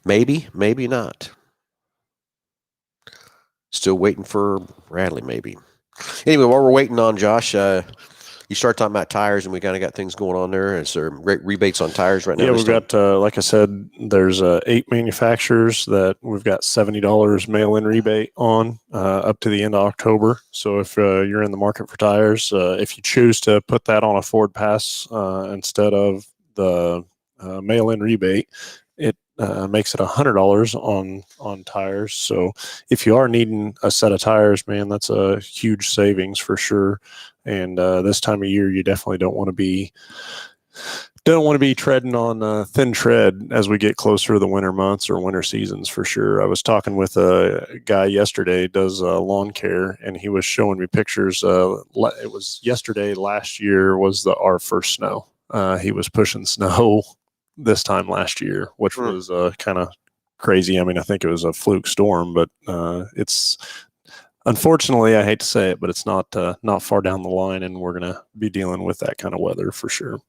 Maybe, maybe not. Still waiting for Bradley, maybe. Anyway, while we're waiting on Josh, you start talking about tires, and we kind of got things going on there. Is there great rebates on tires right now? Yeah, we've got, like I said, there's 8 manufacturers that we've got $70 mail-in rebate on up to the end of October. So if you're in the market for tires, if you choose to put that on a Ford Pass instead of the mail-in rebate, it makes it $100 on tires. So if you are needing a set of tires, man, that's a huge savings for sure. And this time of year, you definitely don't want to be treading on thin tread as we get closer to the winter months or winter seasons for sure. I was talking with a guy yesterday, does lawn care, and he was showing me pictures. It was yesterday, last year was our first snow. He was pushing snow this time last year, which was kind of crazy. I mean, I think it was a fluke storm, but it's unfortunately, I hate to say it, but it's not far down the line, and we're going to be dealing with that kind of weather for sure.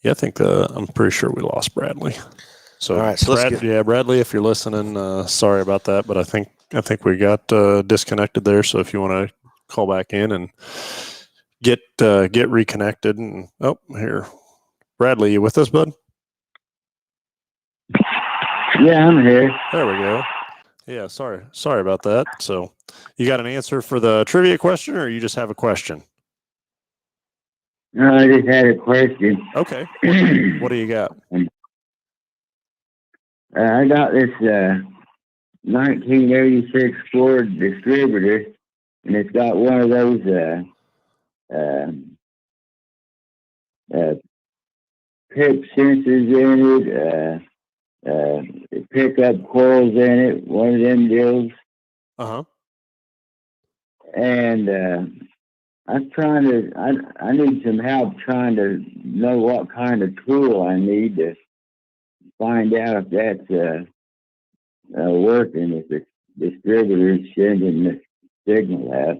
Yeah, I think I'm pretty sure we lost Bradley. So, all right, so Bradley, if you're listening, sorry about that, but I think we got disconnected there. So if you want to call back in and get reconnected, and here, Bradley, you with us, bud? Yeah, I'm here. There we go. Yeah, sorry about that. So, you got an answer for the trivia question, or you just have a question? No, I just had a question. Okay. What do you got? I got this 1986 Ford distributor, and it's got one of those PIP sensors in it, pickup coils in it, one of them deals. And I'm trying to. I need some help trying to know what kind of tool I need to find out if that's working. If the distributor's sending the signal out.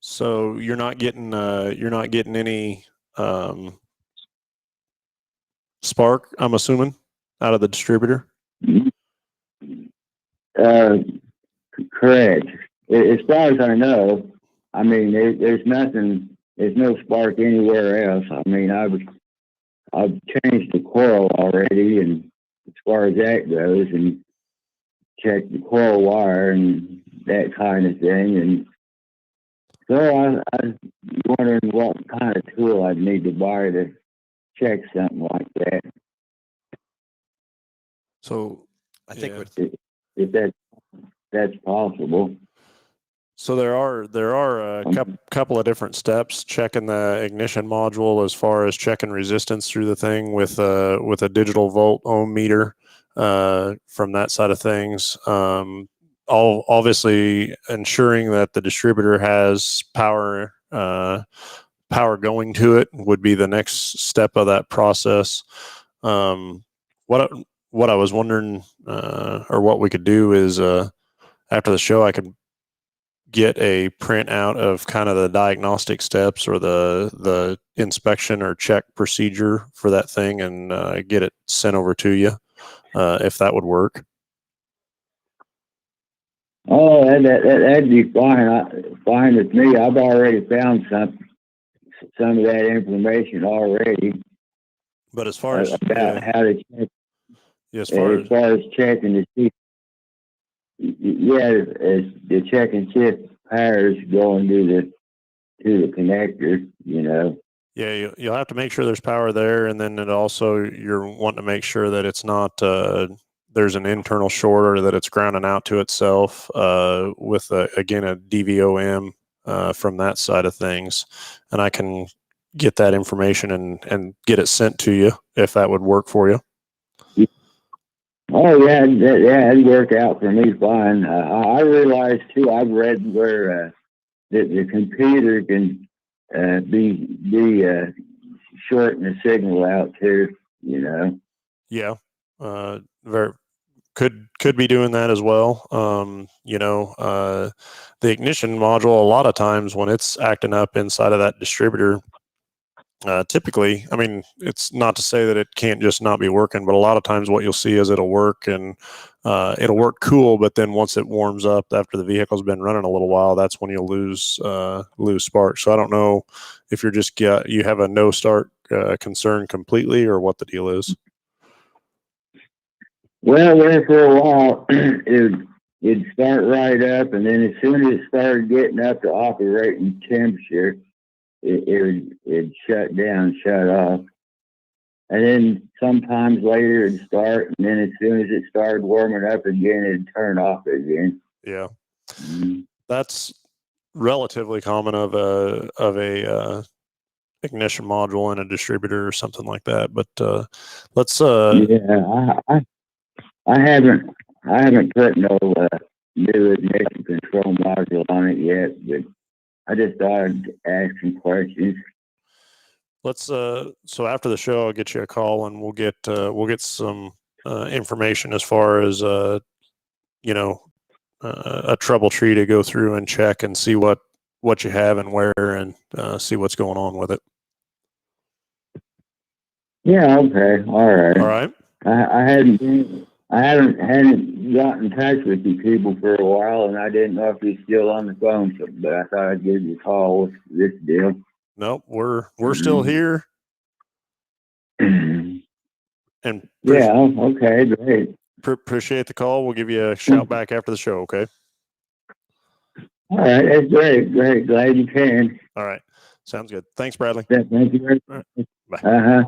So you're not getting any spark, I'm assuming, out of the distributor. Correct. As far as I know. I mean, there's nothing. There's no spark anywhere else. I mean, I've changed the coil already, and as far as that goes, and checked the coil wire and that kind of thing. And so I'm wondering what kind of tool I'd need to buy to check something like that. So I think if that's possible. So there are a couple of different steps checking the ignition module, as far as checking resistance through the thing with a digital volt ohm meter from that side of things. All obviously ensuring that the distributor has power going to it would be the next step of that process. What I was wondering, or what we could do is after the show, I could get a printout of kind of the diagnostic steps or the inspection or check procedure for that thing, and get it sent over to you, if that would work. Oh, that'd be fine. Fine with me. I've already found some of that information already. But as far as about how to check, as far as checking to see. Yeah, as the check and shift powers going to the connector, you know. Yeah, you'll have to make sure there's power there, and then you're wanting to make sure that it's not there's an internal short, or that it's grounding out to itself with again a DVOM from that side of things, and I can get that information and get it sent to you if that would work for you. Oh yeah, it'd work out for me fine. I realize too. I've read where the computer can be shorting the signal out too. You know. Yeah, could be doing that as well. The ignition module, a lot of times when it's acting up inside of that distributor, Typically, I mean, it's not to say that it can't just not be working, but a lot of times what you'll see is it'll work and it'll work cool, but then once it warms up after the vehicle's been running a little while, that's when you'll lose spark. So I don't know if you're just you have a no start concern completely, or what the deal is. Well, there for a while, it'd start right up, and then as soon as it started getting up to operating temperature, it'd shut down, shut off. And then sometimes later it'd start, and then as soon as it started warming up again, it'd turn off again. Yeah. That's relatively common of a ignition module in a distributor or something like that. But let's yeah, I haven't put no new ignition control module on it yet, but I just thought I'd ask some questions. Let's so after the show, I'll get you a call and we'll get some information as far as a trouble tree to go through and check and see what you have and where, and see what's going on with it. Yeah. Okay. All right. I hadn't gotten in touch with you people for a while, and I didn't know if you're still on the phone, but I thought I'd give you a call with this deal. Nope, we're still here. And yeah, okay, great. Appreciate the call. We'll give you a shout back after the show. Okay. All right, that's great. Glad you can. All right, sounds good. Thanks, Bradley. Yeah, thank you very much. Bye.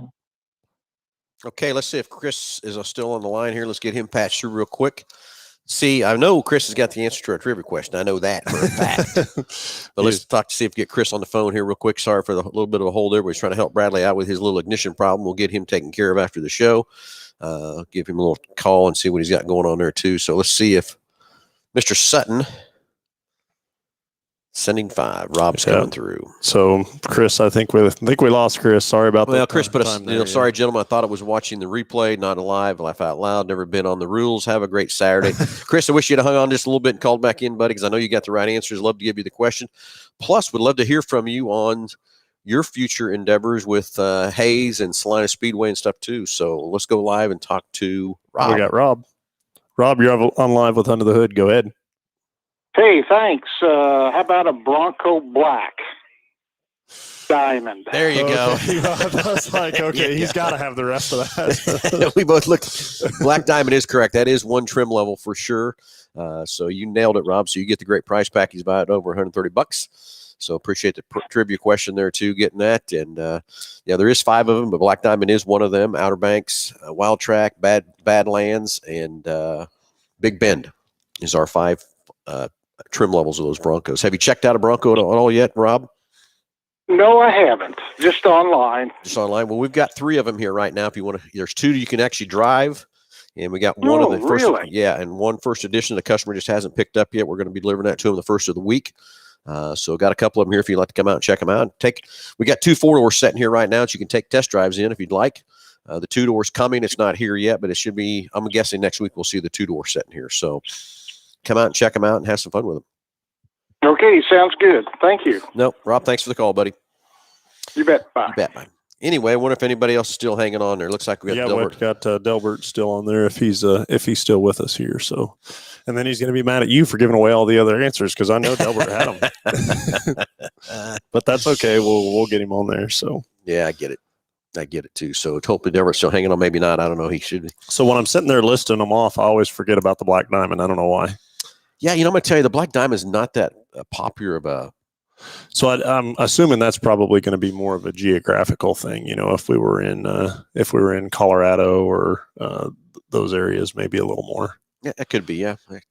Okay, let's see if Chris is still on the line here. Let's get him patched through real quick. See, I know Chris has got the answer to our trivia question. I know that for a fact. But let's see if we get Chris on the phone here real quick. Sorry for the little bit of a hold there. We're trying to help Bradley out with his little ignition problem. We'll get him taken care of after the show. Give him a little call and see what he's got going on there too. So let's see if Mr. Sutton sending 5. Rob's coming through. So Chris, I think we lost Chris. Sorry about that. Well, Chris put us. Sorry, gentlemen. I thought I was watching the replay, not live. Laugh out loud. Never been on the rules. Have a great Saturday, Chris. I wish you'd have hung on just a little bit and called back in, buddy, because I know you got the right answers. Love to give you the question. Plus, would love to hear from you on your future endeavors with Hayes and Salina Speedway and stuff too. So let's go live and talk to Rob. We got Rob. Rob, you're on live with Under the Hood. Go ahead. Hey, thanks. How about a Bronco Black Diamond? There you go. I was like, okay, he's got to have the rest of that. We both looked. Black Diamond is correct. That is one trim level for sure. So you nailed it, Rob. So you get the great price pack. He's about over $130. So appreciate the trivia question there too, getting that. And yeah, there is 5 of them, but Black Diamond is one of them. Outer Banks, Wild Track, Badlands, and Big Bend is our 5 trim levels of those Broncos. Have you checked out a Bronco at all yet, Rob? No, I haven't. Just online. Just online. Well, we've got 3 of them here right now. If you want to, there's 2 you can actually drive, and we got one of the first. Really? Yeah, and one first edition the customer just hasn't picked up yet. We're going to be delivering that to him the first of the week. So got a couple of them here if you'd like to come out and check them out. We got 2 4-doors sitting here right now that you can take test drives in if you'd like. The 2-door's coming. It's not here yet, but it should be. I'm guessing next week we'll see the 2-door sitting here. So come out and check them out and have some fun with them. Okay, sounds good. Thank you. No, Rob, thanks for the call, buddy. You bet. Bye. You bet, bye. Anyway, I wonder if anybody else is still hanging on there. Looks like we got Delbert. We've got Delbert still on there if he's still with us here. So, and then he's going to be mad at you for giving away all the other answers because I know Delbert had them. But that's okay. We'll get him on there. So yeah, I get it too. So hopefully Delbert's still hanging on. Maybe not. I don't know. He should be. So when I'm sitting there listing them off, I always forget about the Black Diamond. I don't know why. Yeah, I'm going to tell you, the Black Diamond is not that popular of a. So I'm assuming that's probably going to be more of a geographical thing. If we were in Colorado or those areas, maybe a little more. Yeah, it could be.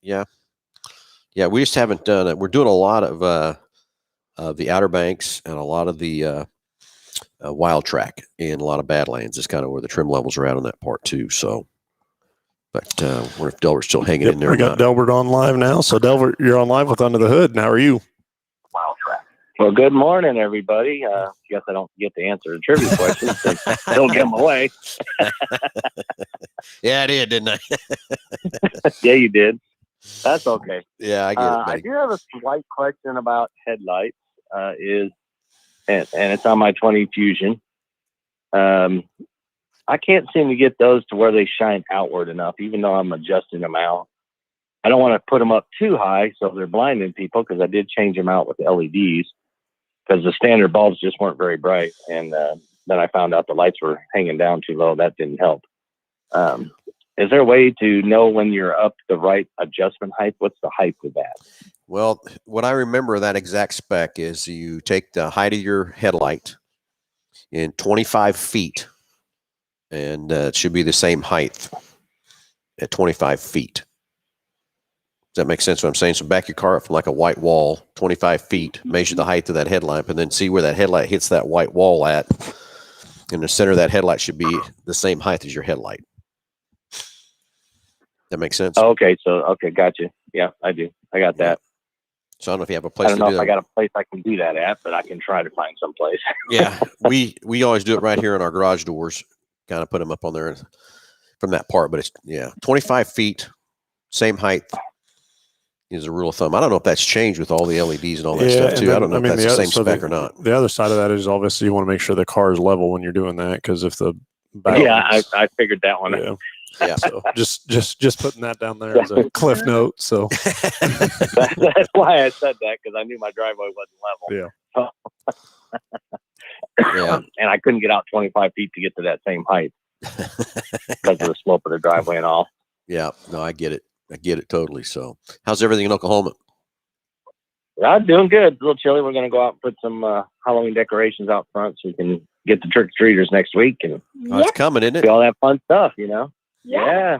Yeah. We just haven't done it. We're doing a lot of the Outer Banks and a lot of the Wild Track and a lot of Badlands. Is kind of where the trim levels are at on that part too. So. But I wonder if Delbert's still hanging in there. We got Delbert on live now. So, Delbert, you're on live with Under the Hood. And how are you? Wild Track. Well, good morning, everybody. Guess I don't get to answer the trivia questions. Don't give them away. Yeah, I did, didn't I? Yeah, you did. That's okay. Yeah, I get it. I do have a slight question about headlights. And it's on my 20 Fusion. I can't seem to get those to where they shine outward enough, even though I'm adjusting them out. I don't want to put them up too high so they're blinding people, because I did change them out with LEDs because the standard bulbs just weren't very bright. And then I found out the lights were hanging down too low. That didn't help. Is there a way to know when you're up the right adjustment height? What's the height of that? Well, what I remember of that exact spec is you take the height of your headlight in 25 feet, and it should be the same height at 25 feet. Does that make sense what I'm saying? So back your car up from like a white wall, 25 feet, measure the height of that headlamp, and then see where that headlight hits that white wall at. And the center of that headlight should be the same height as your headlight. That makes sense? Okay, got you. Yeah, I do. I got that. So I don't know if you have a place I don't know to do if that. I got a place I can do that at, but I can try to find some place. Yeah, we always do it right here in our garage doors. Kind of put them up on there from that part, but it's 25 feet, same height is a rule of thumb. I don't know if that's changed with all the LEDs and all that stuff too. I don't know if that's the same spec or not. The other side of that is obviously you want to make sure the car is level when you're doing that, because if the I figured that one. Yeah. Yeah. So just putting that down there as a cliff note. So that's why I said that, because I knew my driveway wasn't level. Yeah. And I couldn't get out 25 feet to get to that same height because of the slope of the driveway and all. Yeah. No, I get it. I get it totally. So how's everything in Oklahoma? I'm doing good. It's a little chilly. We're going to go out and put some Halloween decorations out front so we can get the trick-or-treaters next week. And it's coming, isn't it? do all that fun stuff, you know? Yeah.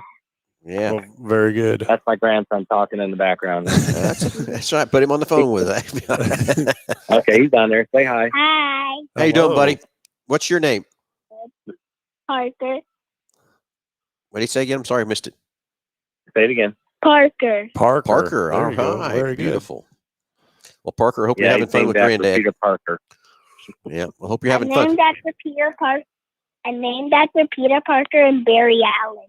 Yeah. Well, very good. That's my grandson talking in the background. That's right. Put him on the phone with that. Okay, he's down there. Say hi. Hi, How you doing, buddy? What's your name? Parker. What did he say again? I'm sorry, I missed it. Say it again. Parker. Parker. There All you go. right. Very good. Beautiful. Well, Parker, I hope you're Yeah, having he's fun with named after Granddad. Peter Parker. Yeah. I hope you're having I fun. named after Peter Parker. I named after Peter Parker and Barry Allen.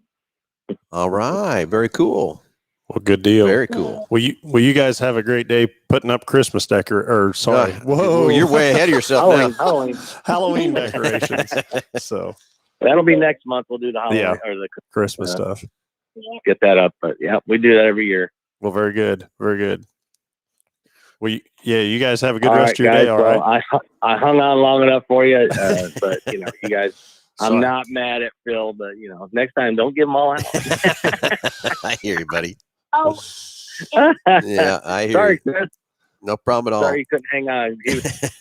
All right. Very cool. Well, good deal. Very cool. Will you guys have a great day putting up Christmas sorry. Whoa. You're way ahead of yourself now. Halloween decorations. So That'll be next month. We'll do the Halloween or the Christmas stuff. Yeah. get that up. But yeah, we do that every year. Well, very good. Very good. Well, you guys have a good All rest right, of your day. guys. All Well, right. I hung on long enough for you, but you guys. Sorry. I'm not mad at Phil, but next time don't give them all out. I hear you, buddy. Oh, Yeah, I hear Sorry, you. Chris. No problem at all. Sorry you couldn't hang on.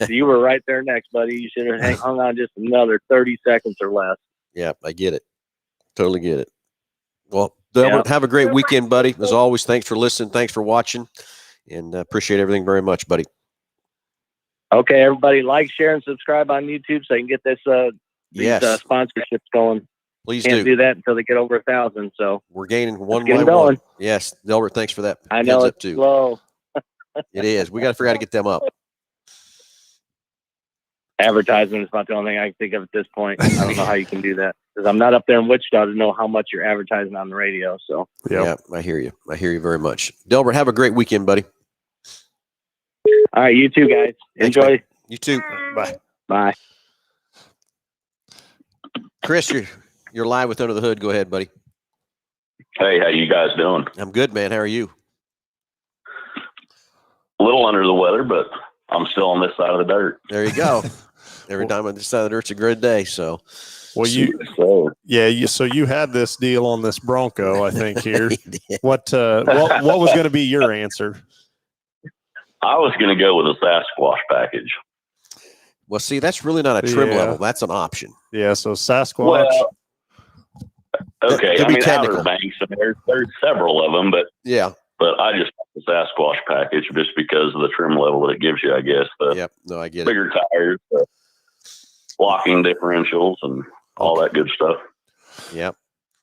You were right there next, buddy. You should have hung on just another 30 seconds or less. Yeah, I get it. Totally get it. Well, Delbert, have a great weekend, buddy. As always, thanks for listening. Thanks for watching. And appreciate everything very much, buddy. Okay, everybody, like, share, and subscribe on YouTube so you can get these sponsorships going. Please Can't do that until they get over 1,000. So we're gaining one get by them going. one. Yes, Delbert, thanks for that. I know Heads up it's too. slow. It is. We got to figure out how to get them up. Advertisement is not the only thing I can think of at this point. I don't know how you can do that because I'm not up there in Wichita to know how much you're advertising on the radio. So Yeah, I hear you. I hear you very much. Delbert, have a great weekend, buddy. all right, you too, guys. Thanks, Enjoy. mate. You too. Bye. Bye. Chris, you're live with Under the Hood. Go ahead, buddy. Hey, how you guys doing? I'm good, man. How are you? A little under the weather, but I'm still on this side of the dirt. There you go. Every time on this side of the dirt's a good day. So, Well, so you had this deal on this Bronco, I think here. What was going to be your answer? I was going to go with a Sasquatch package. Well, see, that's really not a trim Yeah. level. That's an option. Yeah, so Sasquatch. Well, okay. To I be mean, technical. Outer Banks, and there's several of them, but Yeah. I just like the Sasquatch package just because of the trim level that it gives you, I guess. The Yep. No, I get it. bigger tires, the locking differentials, and all that good stuff. Yep.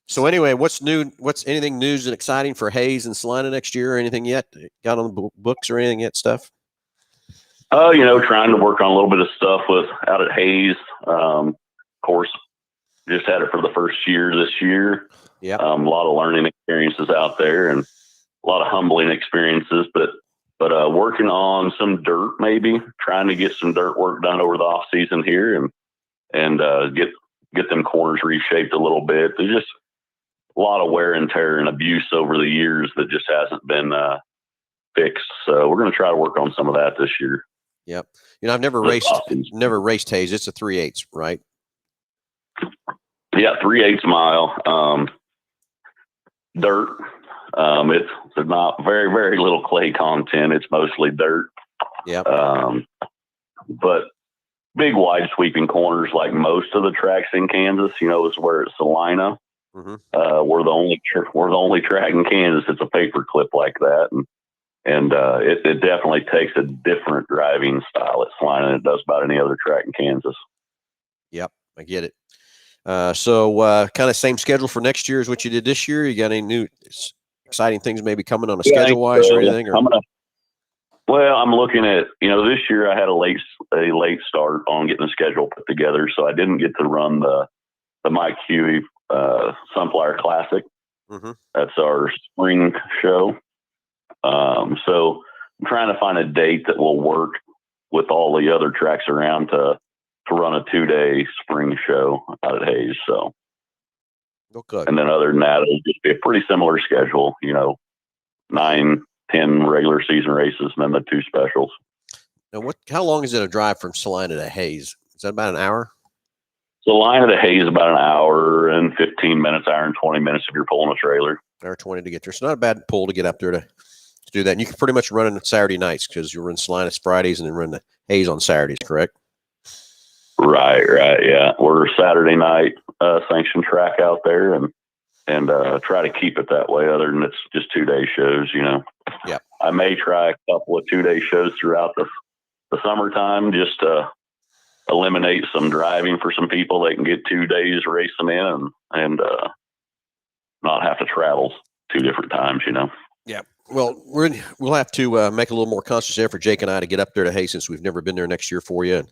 So anyway, what's new? What's anything news and exciting for Hayes and Salina next year or anything yet? Got on the books or anything yet stuff? Trying to work on a little bit of stuff out at Hayes. Of course, just had it for the first year this year. Yeah. A lot of learning experiences out there and a lot of humbling experiences, but working on some dirt, maybe trying to get some dirt work done over the off season here and get get them corners reshaped a little bit. There's just a lot of wear and tear and abuse over the years that just hasn't been fixed. So we're going to try to work on some of that this year. Yep. I've never raced Hayes. It's a 3/8, right? Yeah, 3/8 mile. Dirt. It's not very, very little clay content. It's mostly dirt. Yep. But big, wide sweeping corners, like most of the tracks in Kansas, is where it's Salina. Mm-hmm. We're the only track in Kansas that's a paper clip like that, and it definitely takes a different driving style at Salina than it does about any other track in Kansas. Yep, I get it. So kind of same schedule for next year as what you did this year. You got any new exciting things maybe coming on a schedule wise or anything? Well, I'm looking at, this year I had a late start on getting the schedule put together, so I didn't get to run the Mike Huey Sunflower Classic. Mm-hmm. That's our spring show. So I'm trying to find a date that will work with all the other tracks around to run a 2-day spring show out at Hayes. So, okay. And then other than that, it'll just be a pretty similar schedule, 9, 10 regular season races and then the 2 specials. Now, how long is it a drive from Salina to Hayes? Is that about an hour? Salina to Hayes is about an hour and 15 minutes, hour and 20 minutes if you're pulling a trailer. Hour 20 to get there. It's not a bad pull to get up there to do that. And you can pretty much run it on Saturday nights because you run Salina Fridays and then run the Hayes on Saturdays, correct? Right. Yeah. We're a Saturday night sanctioned track out there and try to keep it that way. Other than it's just 2-day shows, Yeah. I may try a couple of 2-day shows throughout the summertime just to eliminate some driving for some people. They can get 2 days racing in and not have to travel 2 different times, Yeah. Well, we'll have to make a little more conscious effort, Jake and I, to get up there to Hayes since we've never been there next year for you.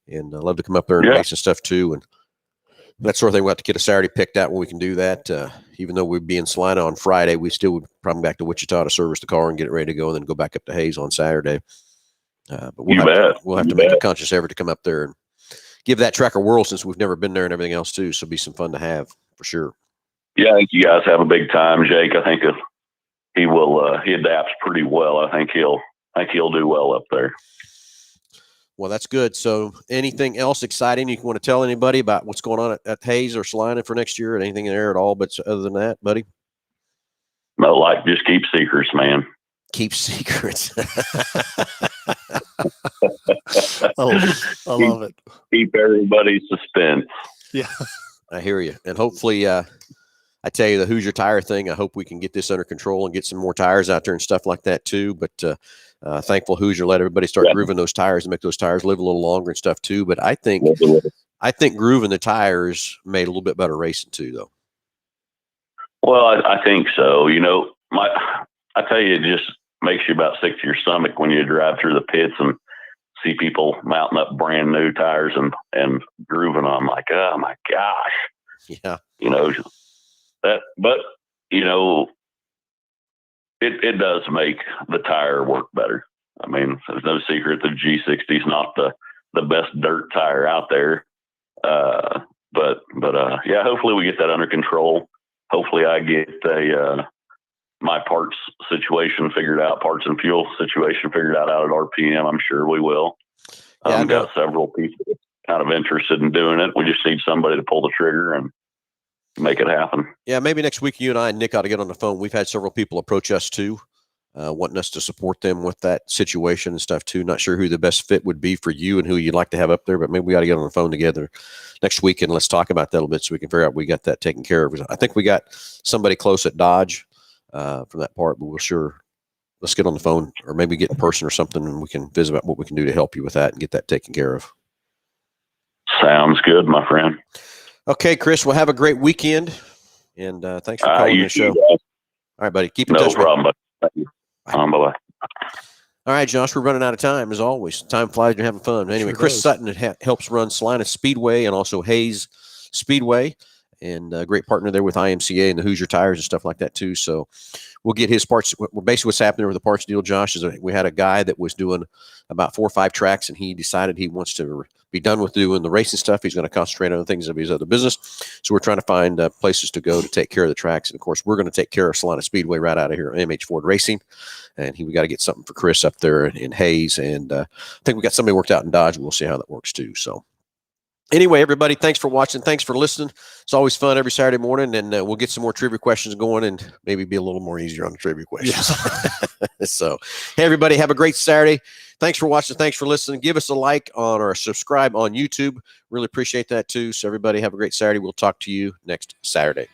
And I'd love to come up there and race and stuff too. And that sort of thing. We'll have to get a Saturday picked out when we can do that. Even though we'd be in Salina on Friday, we still would probably back to Wichita to service the car and get it ready to go and then go back up to Hayes on Saturday. But we'll have to make a conscious effort to come up there and give that track a whirl since we've never been there and everything else too. So it'll be some fun to have for sure. Yeah, I think you guys have a big time, Jake. I think he will. He adapts pretty well. I think he'll do well up there. Well, that's good. So anything else exciting you want to tell anybody about what's going on at Hayes or Salina for next year or anything in there at all? But other than that, buddy? No, just keep secrets, man. Keep secrets. I love it. Keep everybody suspense. Yeah. I hear you. And hopefully, I tell you the Hoosier tire thing, I hope we can get this under control and get some more tires out there and stuff like that too. But thankful Hoosier let everybody start grooving those tires and make those tires live a little longer and stuff too. But I think grooving the tires made a little bit better racing too, though. Well, I think so. I tell you, it just makes you about sick to your stomach when you drive through the pits and see people mounting up brand new tires and grooving on. Like, oh my gosh. Yeah. It does make the tire work better. I mean, there's no secret the G60 is not the best dirt tire out there. But hopefully we get that under control. Hopefully I get my parts situation figured out, parts and fuel situation figured out at RPM. I'm sure we will. I've got several people kind of interested in doing it. We just need somebody to pull the trigger and make it happen. Yeah, maybe next week you and I and Nick ought to get on the phone. We've had several people approach us too, wanting us to support them with that situation and stuff too. Not sure who the best fit would be for you and who you'd like to have up there, but maybe we ought to get on the phone together next week and let's talk about that a little bit so we can figure out we got that taken care of. I think we got somebody close at Dodge from that part, but let's get on the phone or maybe get in person or something and we can visit about what we can do to help you with that and get that taken care of. Sounds good, my friend. Okay, Chris, well, have a great weekend, and thanks for calling the show. All right, buddy. Keep in touch. No problem, buddy. Thank you. Bye-bye. All right, Josh, we're running out of time, as always. Time flies, you're having fun. Anyway, Chris Sutton helps run Salina Speedway and also Hayes Speedway, and a great partner there with IMCA and the Hoosier Tires and stuff like that too. So we'll get his parts. Basically, what's happening with the parts deal, Josh, is we had a guy that was doing about 4 or 5 tracks, and he decided he wants to be done with doing the racing stuff. He's going to concentrate on the things of his other business. So we're trying to find places to go to take care of the tracks. And of course, we're going to take care of Salina Speedway right out of here, MH Ford Racing. And we got to get something for Chris up there in Hayes. And I think we got somebody worked out in Dodge, and we'll see how that works too. So anyway, everybody, thanks for watching. Thanks for listening. It's always fun every Saturday morning, and we'll get some more trivia questions going and maybe be a little more easier on the trivia questions. Yeah. So, hey, everybody, have a great Saturday. Thanks for watching. Thanks for listening. Give us a like on or subscribe on YouTube. Really appreciate that too. So, everybody, have a great Saturday. We'll talk to you next Saturday.